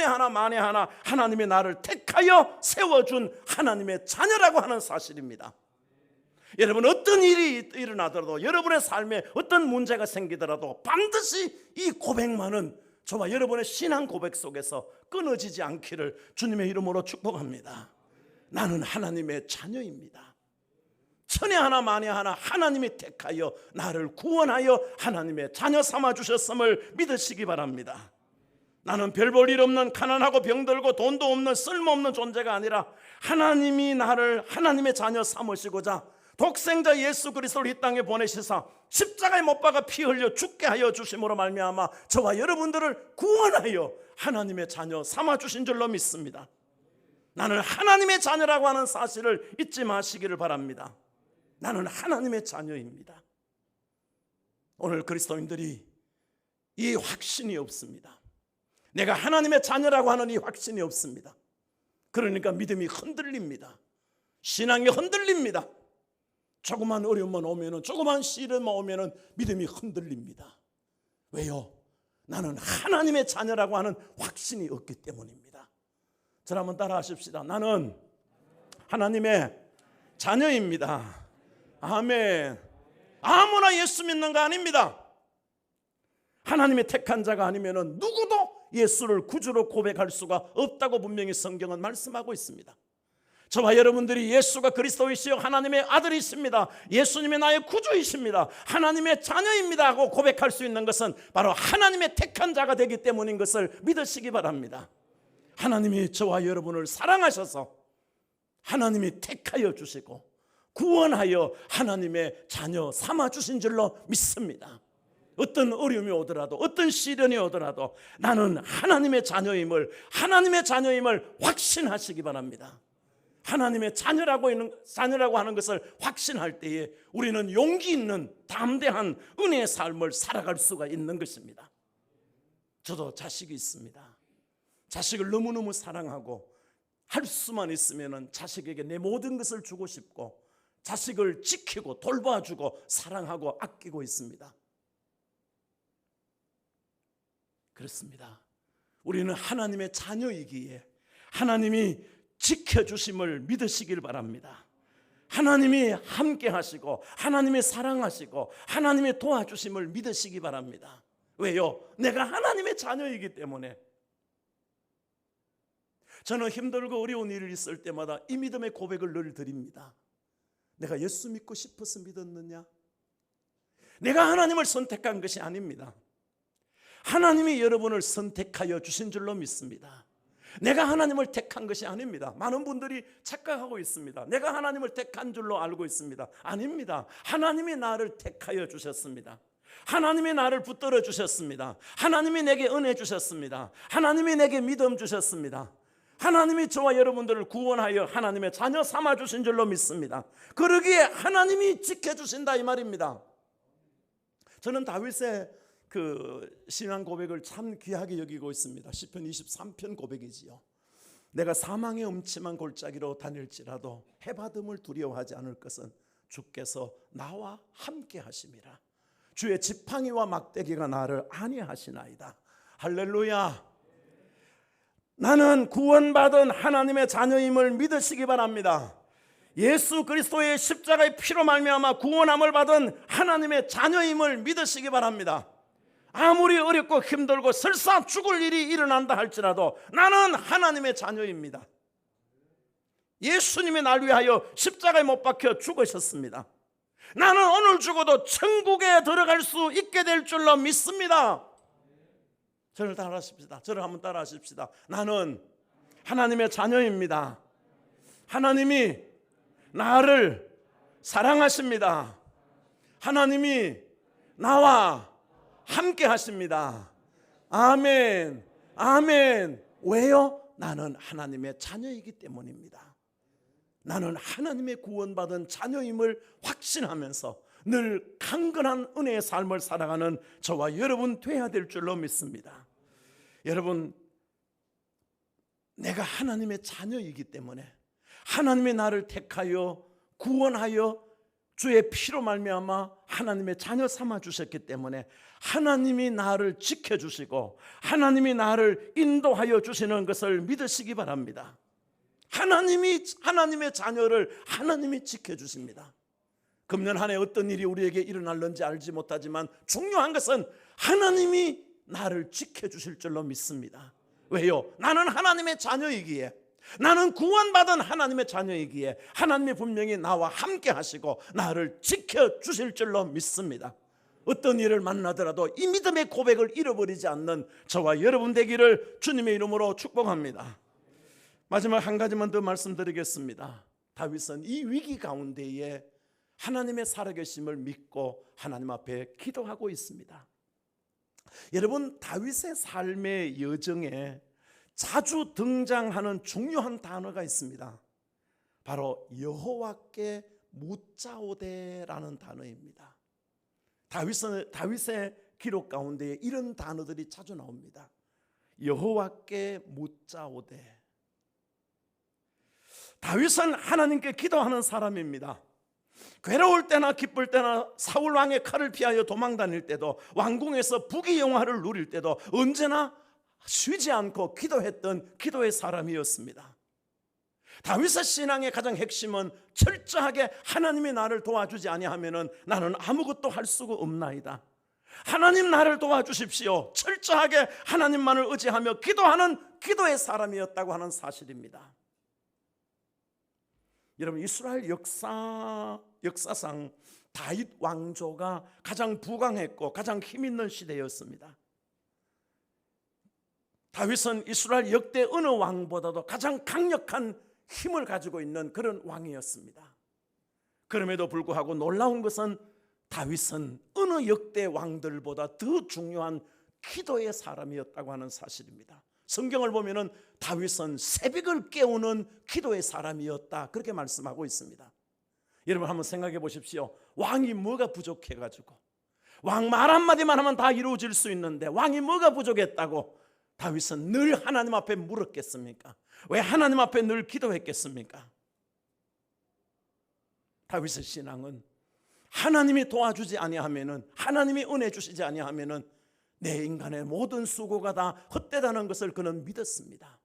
하나 만에 하나 하나님이 나를 택하여 세워준 하나님의 자녀라고 하는 사실입니다. 여러분 어떤 일이 일어나더라도 여러분의 삶에 어떤 문제가 생기더라도 반드시 이 고백만은 저와 여러분의 신앙 고백 속에서 끊어지지 않기를 주님의 이름으로 축복합니다. 나는 하나님의 자녀입니다. 천에 하나 만에 하나 하나님이 택하여 나를 구원하여 하나님의 자녀 삼아 주셨음을 믿으시기 바랍니다. 나는 별 볼 일 없는 가난하고 병들고 돈도 없는 쓸모없는 존재가 아니라 하나님이 나를 하나님의 자녀 삼으시고자 독생자 예수 그리스도를 이 땅에 보내시사 십자가에 못 박아 피 흘려 죽게 하여 주심으로 말미암아 저와 여러분들을 구원하여 하나님의 자녀 삼아 주신 줄로 믿습니다. 나는 하나님의 자녀라고 하는 사실을 잊지 마시기를 바랍니다. 나는 하나님의 자녀입니다. 오늘 그리스도인들이 이 확신이 없습니다. 내가 하나님의 자녀라고 하는 이 확신이 없습니다. 그러니까 믿음이 흔들립니다. 신앙이 흔들립니다. 조그만 어려움만 오면은, 조그만 시련만 오면은 믿음이 흔들립니다. 왜요? 나는 하나님의 자녀라고 하는 확신이 없기 때문입니다. 저를 한번 따라 하십시다. 나는 하나님의 자녀입니다. 아멘. 아무나 예수 믿는 거 아닙니다. 하나님의 택한 자가 아니면은 누구도 예수를 구주로 고백할 수가 없다고 분명히 성경은 말씀하고 있습니다. 저와 여러분들이 예수가 그리스도이시여 하나님의 아들이십니다, 예수님이 나의 구주이십니다, 하나님의 자녀입니다 하고 고백할 수 있는 것은 바로 하나님의 택한 자가 되기 때문인 것을 믿으시기 바랍니다. 하나님이 저와 여러분을 사랑하셔서 하나님이 택하여 주시고 구원하여 하나님의 자녀 삼아 주신 줄로 믿습니다. 어떤 어려움이 오더라도, 어떤 시련이 오더라도 나는 하나님의 자녀임을 확신하시기 바랍니다. 하나님의 자녀라고 하는 것을 확신할 때에 우리는 용기 있는 담대한 은혜의 삶을 살아갈 수가 있는 것입니다. 저도 자식이 있습니다. 자식을 너무너무 사랑하고 할 수만 있으면 자식에게 내 모든 것을 주고 싶고 자식을 지키고 돌봐주고 사랑하고 아끼고 있습니다. 그렇습니다. 우리는 하나님의 자녀이기에 하나님이 지켜주심을 믿으시길 바랍니다. 하나님이 함께 하시고 하나님이 사랑하시고 하나님이 도와주심을 믿으시기 바랍니다. 왜요? 내가 하나님의 자녀이기 때문에. 저는 힘들고 어려운 일이 있을 때마다 이 믿음의 고백을 늘 드립니다. 내가 예수 믿고 싶어서 믿었느냐? 내가 하나님을 선택한 것이 아닙니다. 하나님이 여러분을 선택하여 주신 줄로 믿습니다. 내가 하나님을 택한 것이 아닙니다. 많은 분들이 착각하고 있습니다. 내가 하나님을 택한 줄로 알고 있습니다. 아닙니다. 하나님이 나를 택하여 주셨습니다. 하나님이 나를 붙들어 주셨습니다. 하나님이 내게 은혜 주셨습니다. 하나님이 내게 믿음 주셨습니다. 하나님이 저와 여러분들을 구원하여 하나님의 자녀 삼아 주신 줄로 믿습니다. 그러기에 하나님이 지켜주신다 이 말입니다. 저는 다윗의 그 신앙 고백을 참 귀하게 여기고 있습니다. 시편 23편 고백이지요. 내가 사망의 음침한 골짜기로 다닐지라도 해받음을 두려워하지 않을 것은 주께서 나와 함께 하심이라. 주의 지팡이와 막대기가 나를 안위하시나이다. 할렐루야. 나는 구원받은 하나님의 자녀임을 믿으시기 바랍니다. 예수 그리스도의 십자가의 피로 말미암아 구원함을 받은 하나님의 자녀임을 믿으시기 바랍니다. 아무리 어렵고 힘들고 설사 죽을 일이 일어난다 할지라도 나는 하나님의 자녀입니다. 예수님이 날 위하여 십자가에 못 박혀 죽으셨습니다. 나는 오늘 죽어도 천국에 들어갈 수 있게 될 줄로 믿습니다. 저를 따라하십시다. 저를 한번 따라하십시다. 나는 하나님의 자녀입니다. 하나님이 나를 사랑하십니다. 하나님이 나와 함께 하십니다. 아멘. 아멘. 왜요? 나는 하나님의 자녀이기 때문입니다. 나는 하나님의 구원받은 자녀임을 확신하면서 늘 강건한 은혜의 삶을 살아가는 저와 여러분 되어야 될 줄로 믿습니다. 여러분, 내가 하나님의 자녀이기 때문에 하나님이 나를 택하여 구원하여 주의 피로 말미암아 하나님의 자녀 삼아 주셨기 때문에 하나님이 나를 지켜주시고 하나님이 나를 인도하여 주시는 것을 믿으시기 바랍니다. 하나님이 하나님의 자녀를 하나님이 지켜주십니다. 금년 한 해 어떤 일이 우리에게 일어날는지 알지 못하지만 중요한 것은 하나님이 나를 지켜주실 줄로 믿습니다. 왜요? 나는 하나님의 자녀이기에, 나는 구원받은 하나님의 자녀이기에 하나님이 분명히 나와 함께 하시고 나를 지켜주실 줄로 믿습니다. 어떤 일을 만나더라도 이 믿음의 고백을 잃어버리지 않는 저와 여러분 되기를 주님의 이름으로 축복합니다. 마지막 한 가지만 더 말씀드리겠습니다. 다윗은 이 위기 가운데에 하나님의 살아계심을 믿고 하나님 앞에 기도하고 있습니다. 여러분, 다윗의 삶의 여정에 자주 등장하는 중요한 단어가 있습니다. 바로 여호와께 묻자오되라는 단어입니다. 다윗의 기록 가운데 이런 단어들이 자주 나옵니다. 여호와께 묻자오되. 다윗은 하나님께 기도하는 사람입니다. 괴로울 때나 기쁠 때나 사울 왕의 칼을 피하여 도망 다닐 때도, 왕궁에서 부귀영화를 누릴 때도 언제나 쉬지 않고 기도했던 기도의 사람이었습니다. 다윗의 신앙의 가장 핵심은 철저하게 하나님이 나를 도와주지 아니하면은 나는 아무것도 할 수가 없나이다. 하나님 나를 도와주십시오. 철저하게 하나님만을 의지하며 기도하는 기도의 사람이었다고 하는 사실입니다. 여러분, 이스라엘 역사상 다윗 왕조가 가장 부강했고 가장 힘 있는 시대였습니다. 다윗은 이스라엘 역대 어느 왕보다도 가장 강력한 힘을 가지고 있는 그런 왕이었습니다. 그럼에도 불구하고 놀라운 것은 다윗은 어느 역대 왕들보다 더 중요한 기도의 사람이었다고 하는 사실입니다. 성경을 보면은 다윗은 새벽을 깨우는 기도의 사람이었다, 그렇게 말씀하고 있습니다. 여러분 한번 생각해 보십시오. 왕이 뭐가 부족해가지고, 왕 말 한마디만 하면 다 이루어질 수 있는데 왕이 뭐가 부족했다고 다윗은 늘 하나님 앞에 물었겠습니까? 왜 하나님 앞에 늘 기도했겠습니까? 다윗의 신앙은 하나님이 도와주지 아니하면은, 하나님이 은혜 주시지 아니하면은 내 인간의 모든 수고가 다 헛되다는 것을 그는 믿었습니다.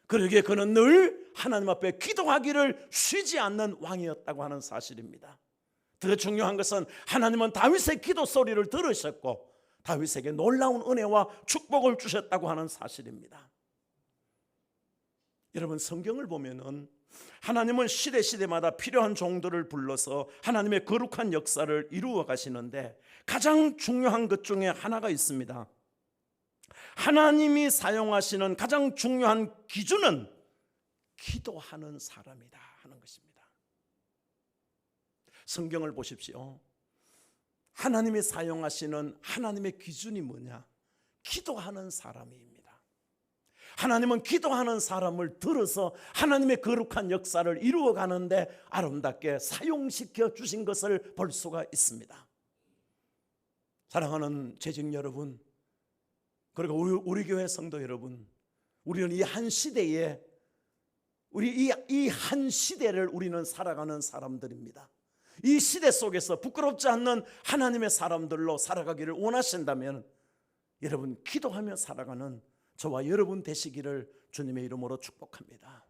그러기에 그는 늘 하나님 앞에 기도하기를 쉬지 않는 왕이었다고 하는 사실입니다. 더 중요한 것은 하나님은 다윗의 기도 소리를 들으셨고 다윗에게 놀라운 은혜와 축복을 주셨다고 하는 사실입니다. 여러분, 성경을 보면은 하나님은 시대마다 필요한 종들을 불러서 하나님의 거룩한 역사를 이루어 가시는데 가장 중요한 것 중에 하나가 있습니다. 하나님이 사용하시는 가장 중요한 기준은 기도하는 사람이다 하는 것입니다. 성경을 보십시오. 하나님이 사용하시는 하나님의 기준이 뭐냐? 기도하는 사람입니다. 하나님은 기도하는 사람을 들어서 하나님의 거룩한 역사를 이루어가는데 아름답게 사용시켜 주신 것을 볼 수가 있습니다. 사랑하는 재직 여러분, 그리고 우리 교회 성도 여러분, 우리는 이 한 시대에 이 한 시대를 우리는 살아가는 사람들입니다. 이 시대 속에서 부끄럽지 않는 하나님의 사람들로 살아가기를 원하신다면 여러분, 기도하며 살아가는 저와 여러분 되시기를 주님의 이름으로 축복합니다.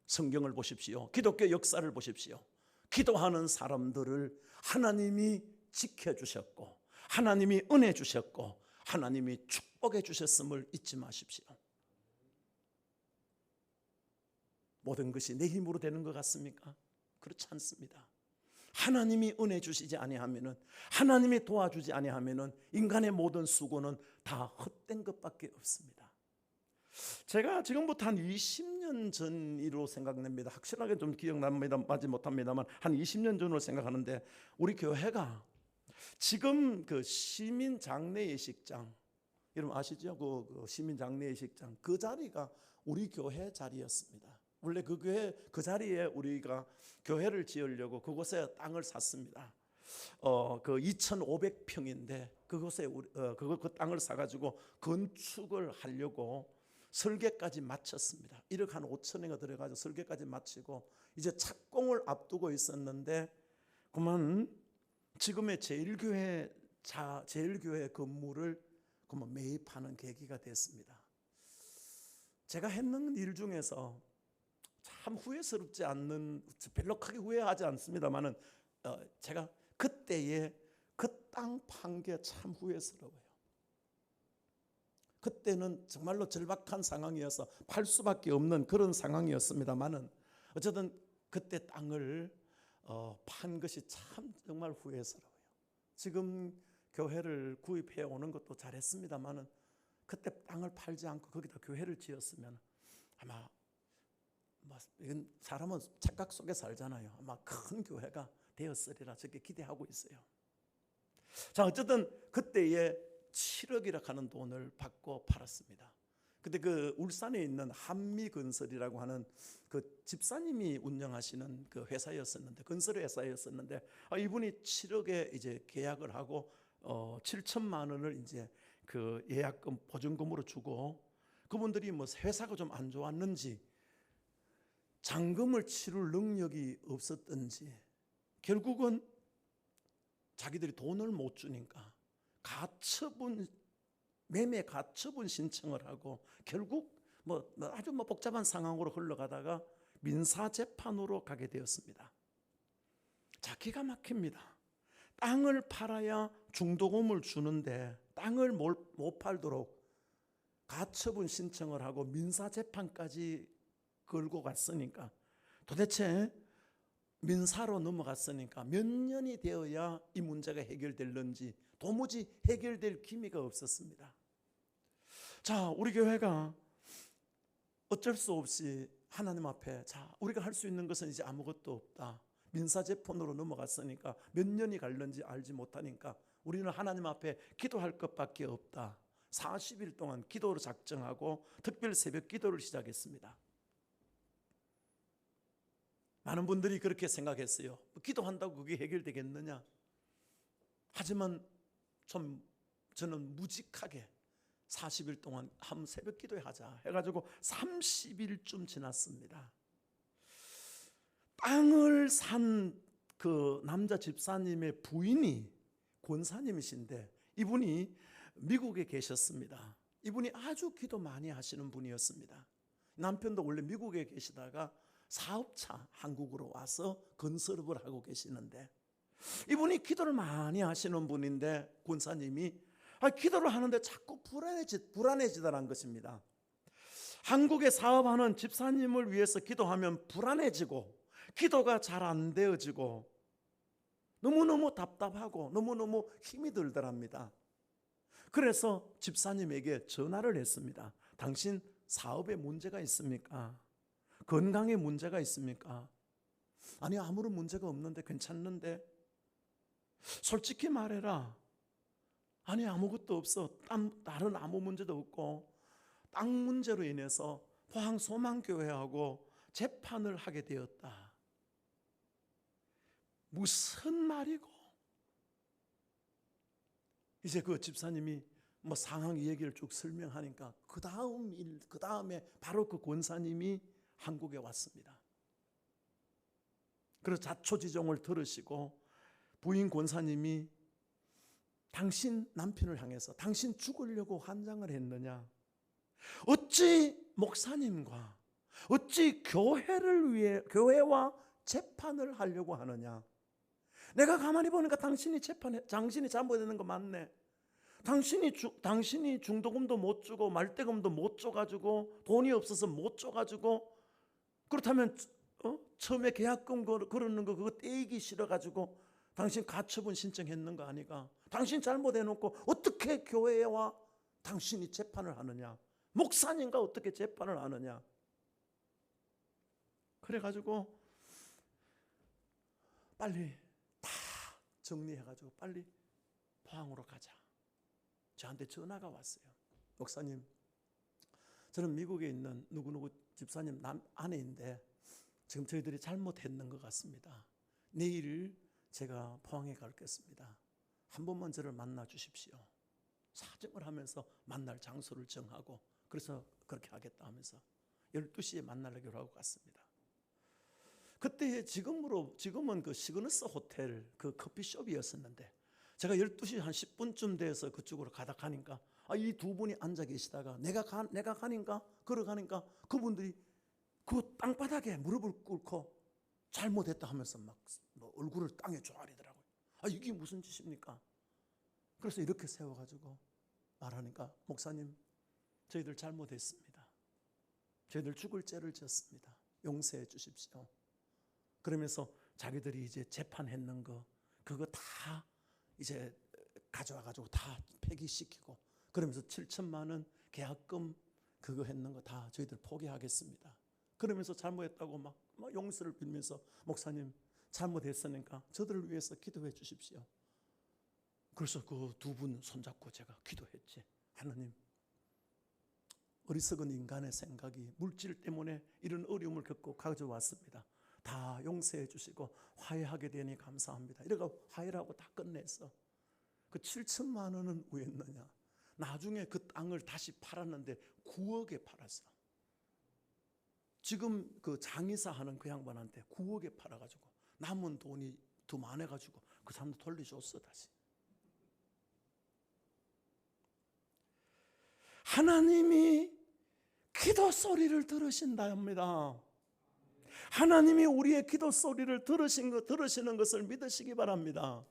성경을 보십시오. 기독교 역사를 보십시오. 기도하는 사람들을 하나님이 지켜주셨고 하나님이 은혜 주셨고 하나님이 축복해 주셨음을 잊지 마십시오. 모든 것이 내 힘으로 되는 것 같습니까? 그렇지 않습니다. 하나님이 은혜 주시지 아니하면은, 하나님이 도와주지 아니하면은 인간의 모든 수고는 다 헛된 것밖에 없습니다. 제가 지금부터 한 20년 전으로 생각납니다. 확실하게 좀 기억나지 못합니다만 한 20년 전으로 생각하는데, 우리 교회가 지금 그 시민 장례예식장, 여러분 아시죠? 그 시민 장례예식장, 그 자리가 우리 교회 자리였습니다. 원래 그 교회 그 자리에 우리가 교회를 지으려고 그곳에 땅을 샀습니다. 그 2,500평인데 그곳에 그 땅을 사가지고 건축을 하려고 설계까지 마쳤습니다. 1억 한 5천회가 들어가지고 설계까지 마치고 이제 착공을 앞두고 있었는데 그만 지금의 제일교회 건물을 그만 매입하는 계기가 됐습니다. 제가 했는 일 중에서 참 후회스럽지 않는, 별로 크게 후회하지 않습니다만은 제가 그때에 그 땅 판 게 참 후회스러워요. 그때는 정말로 절박한 상황이어서 팔 수밖에 없는 그런 상황이었습니다만은 어쨌든 그때 땅을 판 것이 참 정말 후회스러워요. 지금 교회를 구입해 오는 것도 잘했습니다만은 그때 땅을 팔지 않고 거기다 교회를 지었으면 아마 이건 사람은 착각 속에 살잖아요. 아마 큰 교회가 되었으리라 저렇게 기대하고 있어요. 자, 어쨌든 그때에 7억이라 하는 돈을 받고 팔았습니다. 근데 그 울산에 있는 한미건설이라고 하는 그 집사님이 운영하시는 그 회사였었는데, 건설 회사였었는데, 이분이 7억에 이제 계약을 하고 7천만 원을 이제 그 예약금 보증금으로 주고, 그분들이 뭐 회사가 좀 안 좋았는지 잔금을 치를 능력이 없었던지 결국은 자기들이 돈을 못 주니까 매매 가처분 신청을 하고 결국 아주 복잡한 상황으로 흘러가다가 민사 재판으로 가게 되었습니다. 자, 기가 막힙니다. 땅을 팔아야 중도금을 주는데 땅을 못 팔도록 가처분 신청을 하고 민사 재판까지 걸고 갔으니까, 도대체 민사로 넘어갔으니까 몇 년이 되어야 이 문제가 해결될는지 도무지 해결될 기미가 없었습니다. 자, 우리 교회가 어쩔 수 없이 하나님 앞에, 자, 우리가 할 수 있는 것은 이제 아무것도 없다. 민사재판으로 넘어갔으니까 몇 년이 갈는지 알지 못하니까 우리는 하나님 앞에 기도할 것밖에 없다. 40일 동안 기도를 작정하고 특별 새벽 기도를 시작했습니다. 많은 분들이 그렇게 생각했어요. 기도한다고 그게 해결되겠느냐? 하지만 저는 무직하게 40일 동안 한 새벽 기도하자 해가지고 30일쯤 지났습니다. 땅을 산 그 남자 집사님의 부인이 권사님이신데, 이분이 미국에 계셨습니다. 이분이 아주 기도 많이 하시는 분이었습니다. 남편도 원래 미국에 계시다가 사업차 한국으로 와서 건설업을 하고 계시는데, 이분이 기도를 많이 하시는 분인데 권사님이 기도를 하는데 자꾸 불안해지더라는 것입니다. 한국에 사업하는 집사님을 위해서 기도하면 불안해지고 기도가 잘 안 되어지고 너무너무 답답하고 너무너무 힘이 들더랍니다. 그래서 집사님에게 전화를 했습니다. 당신 사업에 문제가 있습니까? 건강에 문제가 있습니까? 아니, 아무런 문제가 없는데, 괜찮는데, 솔직히 말해라. 아니, 아무것도 없어. 다른 아무 문제도 없고 땅 문제로 인해서 포항소망교회하고 재판을 하게 되었다. 무슨 말이고? 이제 그 집사님이 상황 얘기를 쭉 설명하니까 그 다음에 바로 그 권사님이 한국에 왔습니다. 그래서 자초지종을 들으시고 부인 권사님이 당신 남편을 향해서 당신 죽으려고 환장을 했느냐? 어찌 목사님과 어찌 교회와 재판을 하려고 하느냐? 내가 가만히 보니까 당신이 잘못했는 거 맞네. 당신이 중도금도 못 주고 말대금도 못 줘가지고 돈이 없어서 못 줘가지고, 그렇다면 처음에 계약금 걸었는 거 그거 떼기 싫어가지고 당신 가처분 신청했는 거 아니가? 당신 잘못해놓고 어떻게 교회와 당신이 재판을 하느냐? 목사님과 어떻게 재판을 하느냐? 그래가지고 빨리 다 정리해가지고 빨리 포항으로 가자. 저한테 전화가 왔어요. 목사님, 저는 미국에 있는 누구누구 집사님 아내인데 지금 저희들이 잘못했는 것 같습니다. 내일 제가 포항에 가겠습니다. 한 번만 저를 만나 주십시오. 사정을 하면서 만날 장소를 정하고, 그래서 그렇게 하겠다 하면서 12시에 만나려고 하고 갔습니다. 그때 지금은 그 시그너스 호텔 그 커피숍이었었는데, 제가 12시 한 10분쯤 돼서 그쪽으로 가니까 이 두 분이 앉아 계시다가 내가 가니까 걸어가니까 그분들이 그 땅바닥에 무릎을 꿇고 잘못했다 하면서 막 얼굴을 땅에 조아리더라고요. 아, 이게 무슨 짓입니까? 그래서 이렇게 세워가지고 말하니까, 목사님, 저희들 잘못했습니다. 저희들 죽을 죄를 지었습니다. 용서해 주십시오. 그러면서 자기들이 이제 재판했는 거 그거 다 이제 가져와가지고 다 폐기시키고, 그러면서 7천만 원 계약금 그거 했는 거 다 저희들 포기하겠습니다. 그러면서 잘못했다고 막 용서를 빌면서, 목사님 잘못했으니까 저들을 위해서 기도해 주십시오. 그래서 그 두 분 손잡고 제가 기도했지. 하나님, 어리석은 인간의 생각이 물질 때문에 이런 어려움을 겪고 가져왔습니다. 다 용서해 주시고 화해하게 되니 감사합니다. 이러고 화해를 하고 다 끝냈어. 그 7천만 원은 왜 했느냐? 나중에 그 땅을 다시 팔았는데 9억에 팔았어. 지금 그 장의사 하는 그 양반한테 9억에 팔아가지고 남은 돈이 더 많아가지고 그 사람도 돌려줬어. 다시. 하나님이 기도 소리를 들으신다 합니다. 하나님이 우리의 기도 소리를 들으시는 것을 믿으시기 바랍니다.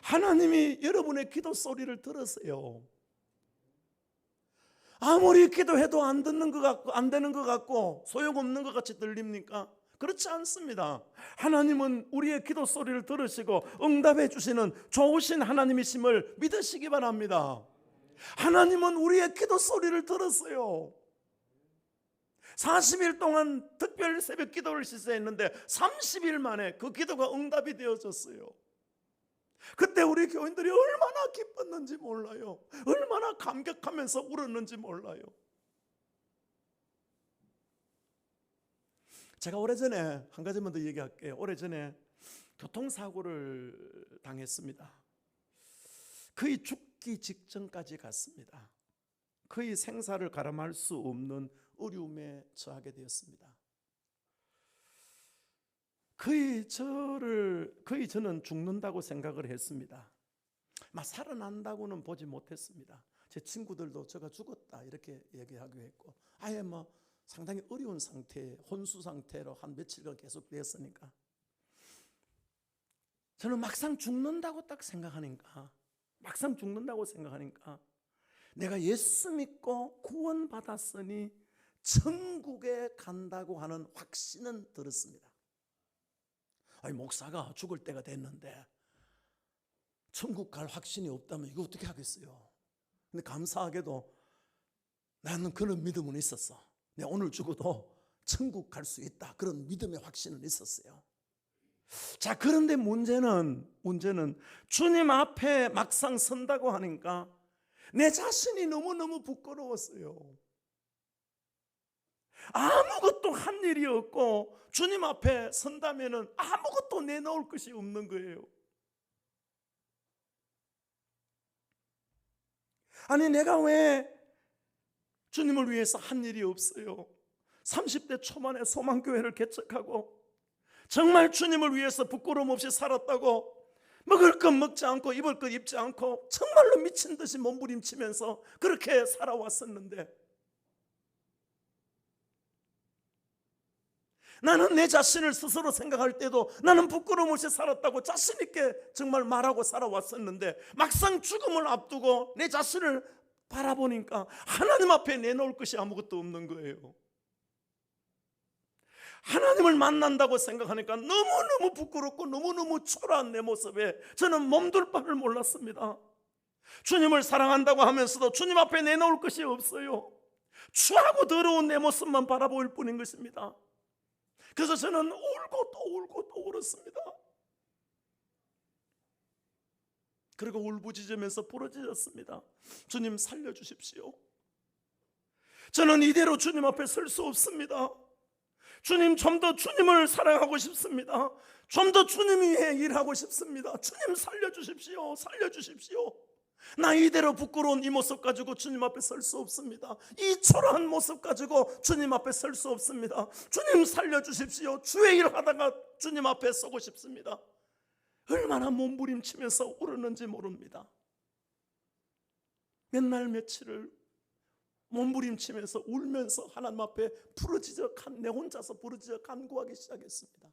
하나님이 여러분의 기도 소리를 들으세요. 아무리 기도해도 안 듣는 것 같고, 안 되는 것 같고, 소용없는 것 같이 들립니까? 그렇지 않습니다. 하나님은 우리의 기도 소리를 들으시고 응답해 주시는 좋으신 하나님이심을 믿으시기 바랍니다. 하나님은 우리의 기도 소리를 들었어요. 40일 동안 특별 새벽 기도를 시작했는데 30일 만에 그 기도가 응답이 되어졌어요. 그때 우리 교인들이 얼마나 기뻤는지 몰라요. 얼마나 감격하면서 울었는지 몰라요. 제가 오래전에 한 가지만 더 얘기할게요. 오래전에 교통사고를 당했습니다. 거의 죽기 직전까지 갔습니다. 거의 생사를 가름할 수 없는 어려움에 처하게 되었습니다. 거의 저는 죽는다고 생각을 했습니다. 막 살아난다고는 보지 못했습니다. 제 친구들도 제가 죽었다 이렇게 얘기하기도 했고, 아예 뭐 상당히 어려운 상태, 혼수 상태로 한 며칠간 계속 되었으니까, 저는 막상 죽는다고 생각하니까 내가 예수 믿고 구원받았으니 천국에 간다고 하는 확신은 들었습니다. 아니, 목사가 죽을 때가 됐는데 천국 갈 확신이 없다면 이거 어떻게 하겠어요? 근데 감사하게도 나는 그런 믿음은 있었어. 내가 오늘 죽어도 천국 갈 수 있다, 그런 믿음의 확신은 있었어요. 자, 그런데 문제는 주님 앞에 막상 선다고 하니까 내 자신이 너무너무 부끄러웠어요. 아무것도 한 일이 없고 주님 앞에 선다면은 아무것도 내놓을 것이 없는 거예요. 아니, 내가 왜 주님을 위해서 한 일이 없어요? 30대 초반에 소망교회를 개척하고 정말 주님을 위해서 부끄러움 없이 살았다고, 먹을 것 먹지 않고 입을 것 입지 않고 정말로 미친 듯이 몸부림치면서 그렇게 살아왔었는데, 나는 내 자신을 스스로 생각할 때도 나는 부끄러움 없이 살았다고 자신 있게 정말 말하고 살아왔었는데, 막상 죽음을 앞두고 내 자신을 바라보니까 하나님 앞에 내놓을 것이 아무것도 없는 거예요. 하나님을 만난다고 생각하니까 너무너무 부끄럽고 너무너무 초라한 내 모습에 저는 몸둘 바를 몰랐습니다. 주님을 사랑한다고 하면서도 주님 앞에 내놓을 것이 없어요. 추하고 더러운 내 모습만 바라볼 뿐인 것입니다. 그래서 저는 울고 또 울고 또 울었습니다. 그리고 울부짖으면서 부르짖었습니다. 주님, 살려주십시오. 저는 이대로 주님 앞에 설 수 없습니다. 주님, 좀 더 주님을 사랑하고 싶습니다. 좀 더 주님 위해 일하고 싶습니다. 주님, 살려주십시오. 살려주십시오. 나 이대로 부끄러운 이 모습 가지고 주님 앞에 설 수 없습니다. 이 초라한 모습 가지고 주님 앞에 설 수 없습니다. 주님, 살려주십시오. 주의 일 하다가 주님 앞에 서고 싶습니다. 얼마나 몸부림치면서 울었는지 모릅니다. 몇 날 며칠을 몸부림치면서 울면서 하나님 앞에 내 혼자서 부르짖어 간구하기 시작했습니다.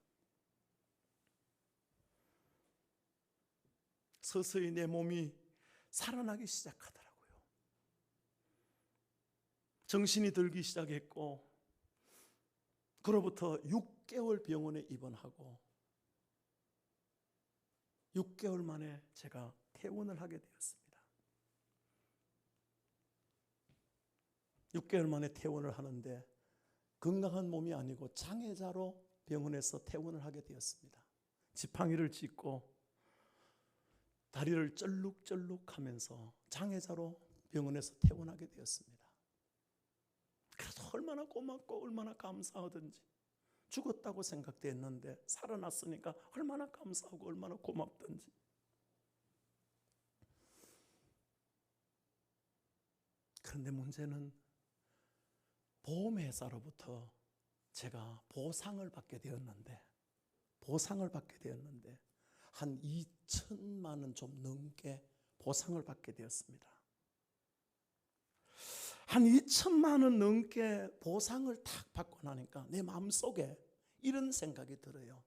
서서히 내 몸이 살아나기 시작하더라고요. 정신이 들기 시작했고, 그로부터 6개월 병원에 입원하고 6개월 만에 제가 퇴원을 하게 되었습니다. 6개월 만에 퇴원을 하는데 건강한 몸이 아니고 장애자로 병원에서 퇴원을 하게 되었습니다. 지팡이를 짚고 다리를 쩔룩쩔룩하면서 장애자로 병원에서 퇴원하게 되었습니다. 그래서 얼마나 고맙고 얼마나 감사하든지, 죽었다고 생각됐는데 살아났으니까 얼마나 감사하고 얼마나 고맙든지. 그런데 문제는 보험회사로부터 제가 보상을 받게 되었는데 한 2천만 원 좀 넘게 보상을 받게 되었습니다. 한 2천만 원 넘게 보상을 탁 받고 나니까 내 마음속에 이런 생각이 들어요.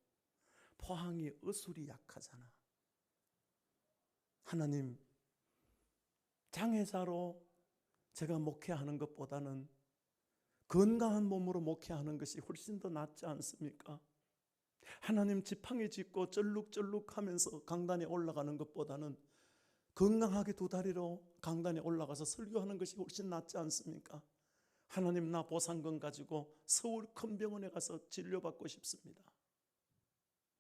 포항이 의술이 약하잖아. 하나님, 장애자로 제가 목회하는 것보다는 건강한 몸으로 목회하는 것이 훨씬 더 낫지 않습니까? 하나님, 지팡이 짚고 쩔룩쩔룩하면서 강단에 올라가는 것보다는 건강하게 두 다리로 강단에 올라가서 설교하는 것이 훨씬 낫지 않습니까? 하나님, 나 보상금 가지고 서울 큰 병원에 가서 진료받고 싶습니다.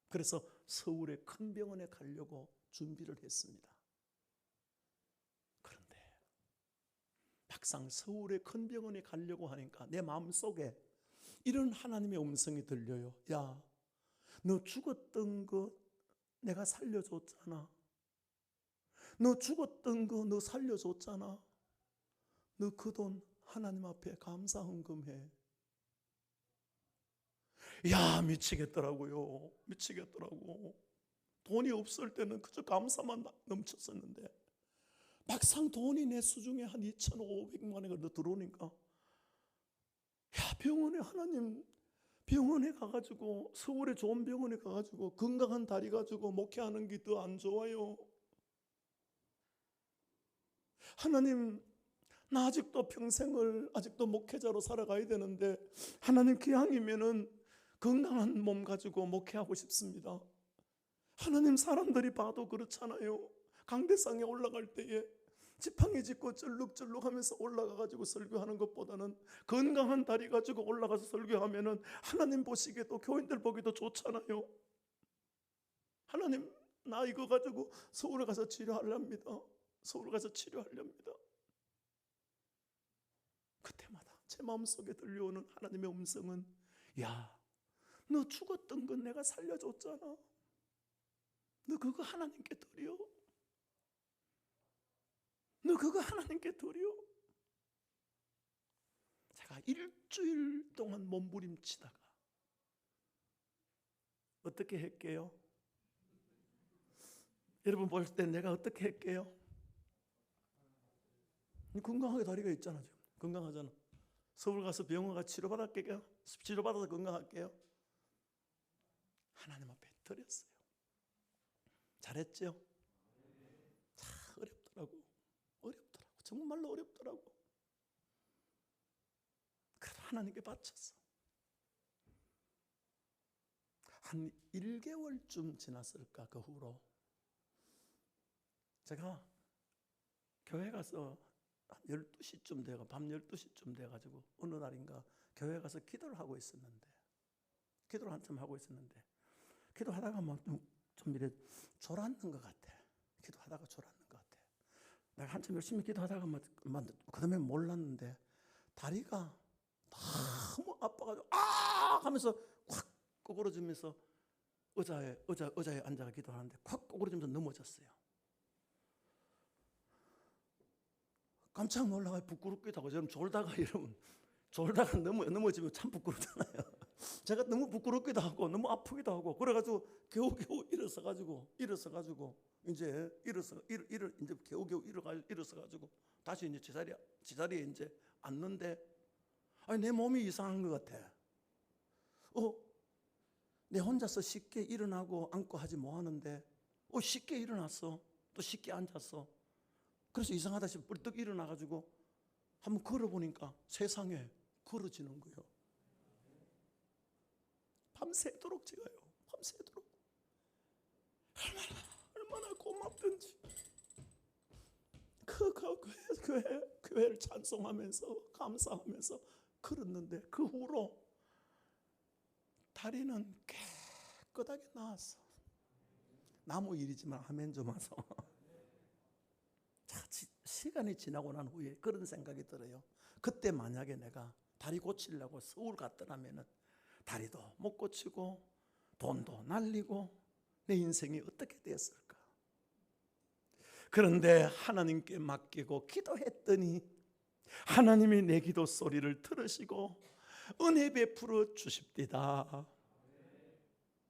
그래서 서울의 큰 병원에 가려고 준비를 했습니다. 그런데 막상 서울의 큰 병원에 가려고 하니까 내 마음속에 이런 하나님의 음성이 들려요. 야, 너 죽었던 거 내가 살려줬잖아. 너 죽었던 거 너 살려줬잖아. 너 그 돈 하나님 앞에 감사 헌금해. 야, 미치겠더라고요. 미치겠더라고. 돈이 없을 때는 그저 감사만 넘쳤었는데 막상 돈이 내 수중에 한 2,500만 원이 들어오니까, 야, 병원에, 하나님, 병원에 가가지고, 서울에 좋은 병원에 가가지고 건강한 다리 가지고 목회하는 게 더 안 좋아요. 하나님, 나 아직도 평생을 아직도 목회자로 살아가야 되는데, 하나님, 기왕이면은 건강한 몸 가지고 목회하고 싶습니다. 하나님, 사람들이 봐도 그렇잖아요. 강대상에 올라갈 때에 지팡이 짚고 쩔룩쩔룩 하면서 올라가가지고 설교하는 것보다는 건강한 다리 가지고 올라가서 설교하면은 하나님 보시기에도, 교인들 보기도 좋잖아요. 하나님, 나 이거 가지고 서울에 가서 치료하렵니다. 서울 가서 치료하렵니다. 그때마다 제 마음속에 들려오는 하나님의 음성은, 야, 너 죽었던 건 내가 살려줬잖아. 너 그거 하나님께 드려. 너 그거 하나님께 드려. 제가 일주일 동안 몸부림치다가 어떻게 할게요? 여러분 볼 때 내가 어떻게 할게요? 건강하게 다리가 있잖아. 지금 건강하잖아. 서울 가서 병원 가서 치료받을게요. 치료받아서 건강할게요. 하나님 앞에 드렸어요. 잘했죠? 참 어렵더라고. 정말로 어렵더라고. 그래도 하나님께 바쳤어. 한 1개월쯤 지났을까. 그 후로 제가 교회 가서 한 12시쯤 돼가, 밤 12시쯤 돼가지고 어느 날인가 교회 가서 기도를 하고 있었는데, 기도를 한참 하고 있었는데, 기도하다가 막 좀 이래 졸았는 것 같아. 기도하다가 졸았는 것 같아. 내가 한참 열심히 기도하다가 그다음에 몰랐는데 다리가 너무 아파가지고 아 하면서 확 꼬꾸러지면서 의자에 앉아가 기도하는데 확 꼬꾸러지면서 넘어졌어요. 깜짝 놀라가 부끄럽기도 하고, 저는 졸다가 넘어지면 참 부끄럽잖아요. 제가 너무 부끄럽기도 하고 너무 아프기도 하고, 그래가지고 겨우겨우 일어서가지고 이제 겨우겨우 일어서가지고 다시 이제 제자리에 이제 앉는데, 아니 내 몸이 이상한 것 같아. 내 혼자서 쉽게 일어나고 앉고 하지 뭐 하는데 쉽게 일어났어. 또 쉽게 앉았어. 그래서 이상하다 싶어 뿔떡 일어나가지고 한번 걸어보니까 세상에 걸어지는 거예요. 밤새도록 제가요. 밤새도록 얼마나 고맙던지 그 교회를 찬송하면서 감사하면서 걸었는데 그 후로 다리는 깨끗하게 나았어. 나무 일이지만 아멘 좀 하소. 시간이 지나고 난 후에 그런 생각이 들어요. 그때 만약에 내가 다리 고치려고 서울 갔더라면 다리도 못 고치고 돈도 날리고 내 인생이 어떻게 되었을까? 그런데 하나님께 맡기고 기도했더니 하나님이 내 기도 소리를 들으시고 은혜 베풀어 주십디다.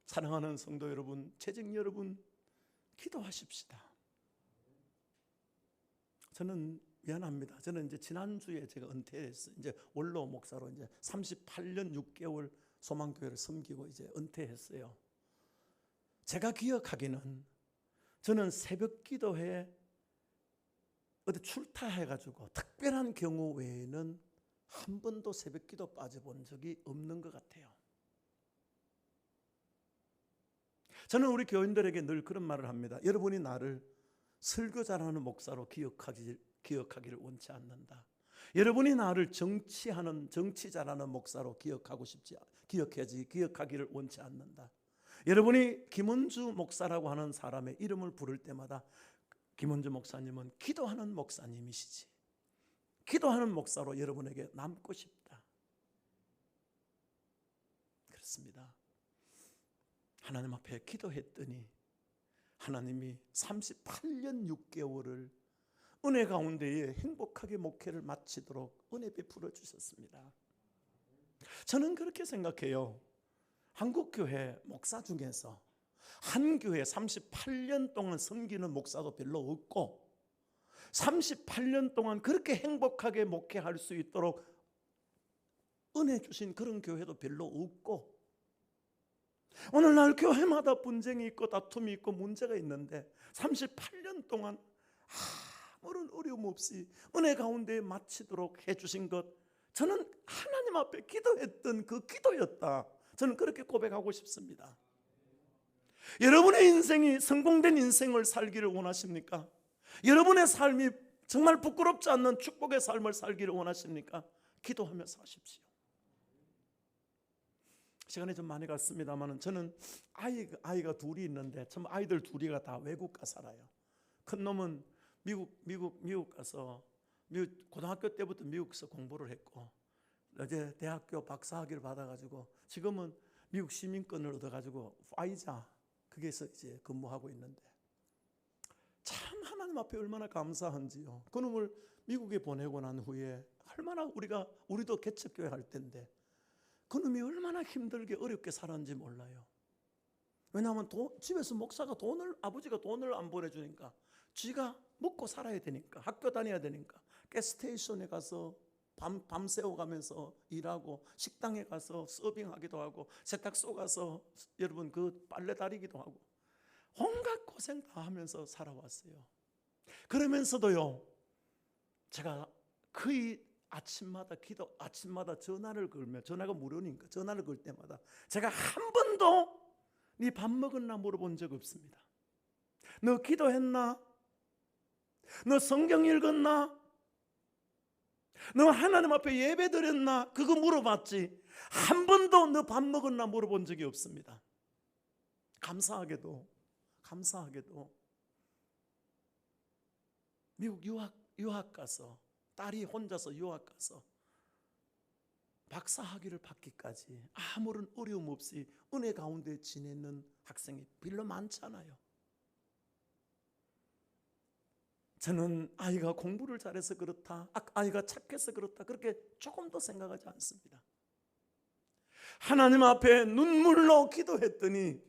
사랑하는 성도 여러분, 재직 여러분, 기도하십시다. 저는 미안합니다. 저는 이제 지난주에 제가 은퇴했어요. 이제 원로 목사로 이제 38년 6개월 소망교회를 섬기고 이제 은퇴했어요. 제가 기억하기는 저는 새벽 기도회 어디 출타해가지고 특별한 경우 외에는 한 번도 새벽 기도 빠져본 적이 없는 것 같아요. 저는 우리 교인들에게 늘 그런 말을 합니다. 여러분이 나를 설교 잘하는 목사로 기억하기를 원치 않는다. 여러분이 나를 정치 잘하는 목사로 기억하기를 원치 않는다. 여러분이 김원주 목사라고 하는 사람의 이름을 부를 때마다 김원주 목사님은 기도하는 목사님이시지. 기도하는 목사로 여러분에게 남고 싶다. 그렇습니다. 하나님 앞에 기도했더니 하나님이 38년 6개월을 은혜 가운데에 행복하게 목회를 마치도록 은혜 베풀어 주셨습니다. 저는 그렇게 생각해요. 한국교회 목사 중에서 한 교회 38년 동안 섬기는 목사도 별로 없고 38년 동안 그렇게 행복하게 목회할 수 있도록 은혜 주신 그런 교회도 별로 없고 오늘날 교회마다 분쟁이 있고 다툼이 있고 문제가 있는데 38년 동안 아무런 어려움 없이 은혜 가운데 마치도록 해주신 것, 저는 하나님 앞에 기도했던 그 기도였다. 저는 그렇게 고백하고 싶습니다. 여러분의 인생이 성공된 인생을 살기를 원하십니까? 여러분의 삶이 정말 부끄럽지 않는 축복의 삶을 살기를 원하십니까? 기도하면서 하십시오. 시간이 좀 많이 갔습니다만 저는 아이가 둘이 있는데 전부 아이들 둘이가 다 외국 가 살아요. 큰 놈은 미국 가서 고등학교 때부터 미국에서 공부를 했고 이제 대학교 박사학위를 받아가지고 지금은 미국 시민권을 얻어가지고 파이자 거기에서 이제 근무하고 있는데 참 하나님 앞에 얼마나 감사한지요. 그 놈을 미국에 보내고 난 후에 얼마나 우리도 개척교회 할 텐데 그 놈이 얼마나 힘들게 어렵게 살았는지 몰라요. 왜냐하면 집에서 목사가 아버지가 돈을 안 보내주니까 쥐가 먹고 살아야 되니까 학교 다녀야 되니까 가스스테이션에 가서 밤새워 가면서 일하고 식당에 가서 서빙하기도 하고 세탁소 가서 여러분 그 빨래 다리기도 하고 온갖 고생 다 하면서 살아왔어요. 그러면서도요 제가 거의 아침마다 전화를 걸면 전화가 무료니까 전화를 걸 때마다 제가 한 번도 네 밥 먹었나 물어본 적 없습니다. 너 기도했나? 너 성경 읽었나? 너 하나님 앞에 예배 드렸나? 그거 물어봤지 한 번도 너 밥 먹었나 물어본 적이 없습니다. 감사하게도 미국 유학 가서 딸이 혼자서 유학 가서 박사학위를 받기까지 아무런 어려움 없이 은혜 가운데 지내는 학생이 별로 많지 않아요. 저는 아이가 공부를 잘해서 그렇다, 아이가 착해서 그렇다 그렇게 조금도 생각하지 않습니다. 하나님 앞에 눈물로 기도했더니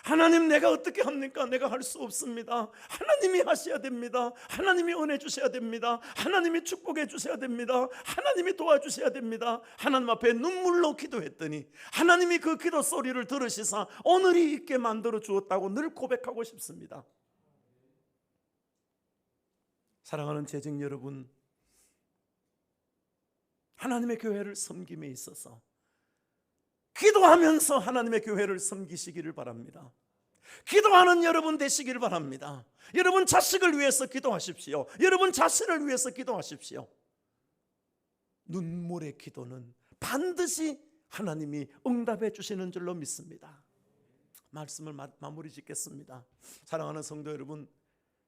하나님 내가 어떻게 합니까? 내가 할 수 없습니다. 하나님이 하셔야 됩니다. 하나님이 은혜 주셔야 됩니다. 하나님이 축복해 주셔야 됩니다. 하나님이 도와주셔야 됩니다. 하나님 앞에 눈물로 기도했더니 하나님이 그 기도 소리를 들으시사 오늘이 있게 만들어 주었다고 늘 고백하고 싶습니다. 사랑하는 재직 여러분, 하나님의 교회를 섬김에 있어서 기도하면서 하나님의 교회를 섬기시기를 바랍니다. 기도하는 여러분 되시기를 바랍니다. 여러분 자식을 위해서 기도하십시오. 여러분 자신을 위해서 기도하십시오. 눈물의 기도는 반드시 하나님이 응답해 주시는 줄로 믿습니다. 말씀을 마무리 짓겠습니다. 사랑하는 성도 여러분,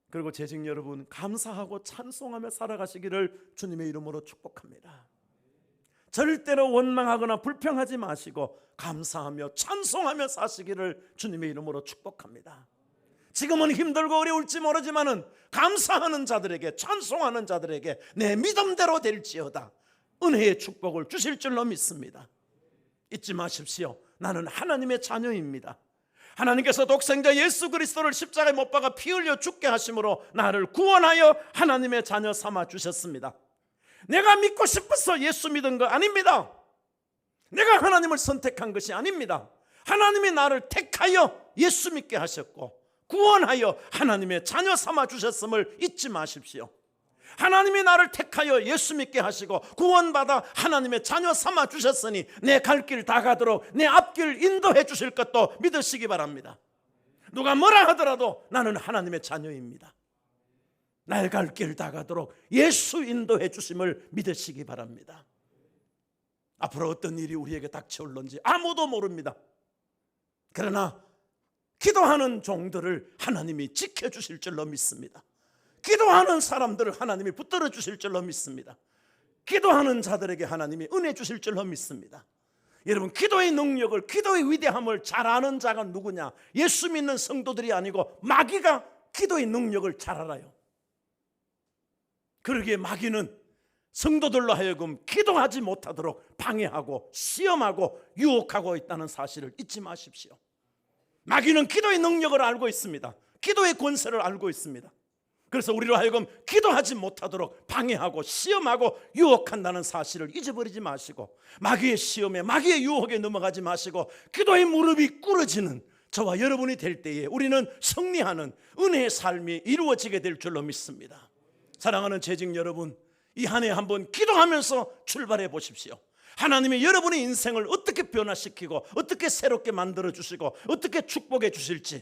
그리고 재직 여러분, 감사하고 찬송하며 살아가시기를 주님의 이름으로 축복합니다. 절대로 원망하거나 불평하지 마시고 감사하며 찬송하며 사시기를 주님의 이름으로 축복합니다. 지금은 힘들고 어려울지 모르지만은 감사하는 자들에게, 찬송하는 자들에게 내 믿음대로 될지어다 은혜의 축복을 주실 줄로 믿습니다. 잊지 마십시오. 나는 하나님의 자녀입니다. 하나님께서 독생자 예수 그리스도를 십자가에 못 박아 피 흘려 죽게 하심으로 나를 구원하여 하나님의 자녀 삼아 주셨습니다. 내가 믿고 싶어서 예수 믿은 거 아닙니다. 내가 하나님을 선택한 것이 아닙니다. 하나님이 나를 택하여 예수 믿게 하셨고 구원하여 하나님의 자녀 삼아 주셨음을 잊지 마십시오. 하나님이 나를 택하여 예수 믿게 하시고 구원받아 하나님의 자녀 삼아 주셨으니 내 갈 길 다 가도록 내 앞길 인도해 주실 것도 믿으시기 바랍니다. 누가 뭐라 하더라도 나는 하나님의 자녀입니다. 날 갈 길 다 가도록 예수 인도해 주심을 믿으시기 바랍니다. 앞으로 어떤 일이 우리에게 닥쳐올는지 아무도 모릅니다. 그러나 기도하는 종들을 하나님이 지켜주실 줄로 믿습니다. 기도하는 사람들을 하나님이 붙들어 주실 줄로 믿습니다. 기도하는 자들에게 하나님이 은혜 주실 줄로 믿습니다. 여러분, 기도의 능력을, 기도의 위대함을 잘 아는 자가 누구냐? 예수 믿는 성도들이 아니고 마귀가 기도의 능력을 잘 알아요. 그러기에 마귀는 성도들로 하여금 기도하지 못하도록 방해하고 시험하고 유혹하고 있다는 사실을 잊지 마십시오. 마귀는 기도의 능력을 알고 있습니다. 기도의 권세를 알고 있습니다. 그래서 우리로 하여금 기도하지 못하도록 방해하고 시험하고 유혹한다는 사실을 잊어버리지 마시고 마귀의 시험에 마귀의 유혹에 넘어가지 마시고 기도의 무릎이 꿇어지는 저와 여러분이 될 때에 우리는 승리하는 은혜의 삶이 이루어지게 될 줄로 믿습니다. 사랑하는 재직 여러분, 이 한 해 한번 기도하면서 출발해 보십시오. 하나님이 여러분의 인생을 어떻게 변화시키고 어떻게 새롭게 만들어 주시고 어떻게 축복해 주실지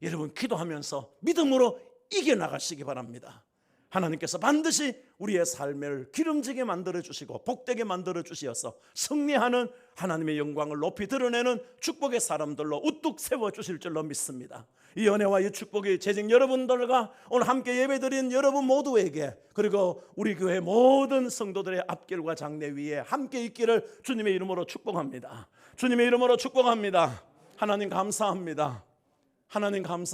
여러분 기도하면서 믿음으로 이겨나가시기 바랍니다. 하나님께서 반드시 우리의 삶을 기름지게 만들어 주시고 복되게 만들어 주시어서 승리하는 하나님의 영광을 높이 드러내는 축복의 사람들로 우뚝 세워주실 줄로 믿습니다. 이 은혜와 이 축복이 재직 여러분들과 오늘 함께 예배드린 여러분 모두에게 그리고 우리 교회 모든 성도들의 앞길과 장래 위에 함께 있기를 주님의 이름으로 축복합니다. 주님의 이름으로 축복합니다. 하나님 감사합니다. 하나님 감사합니다.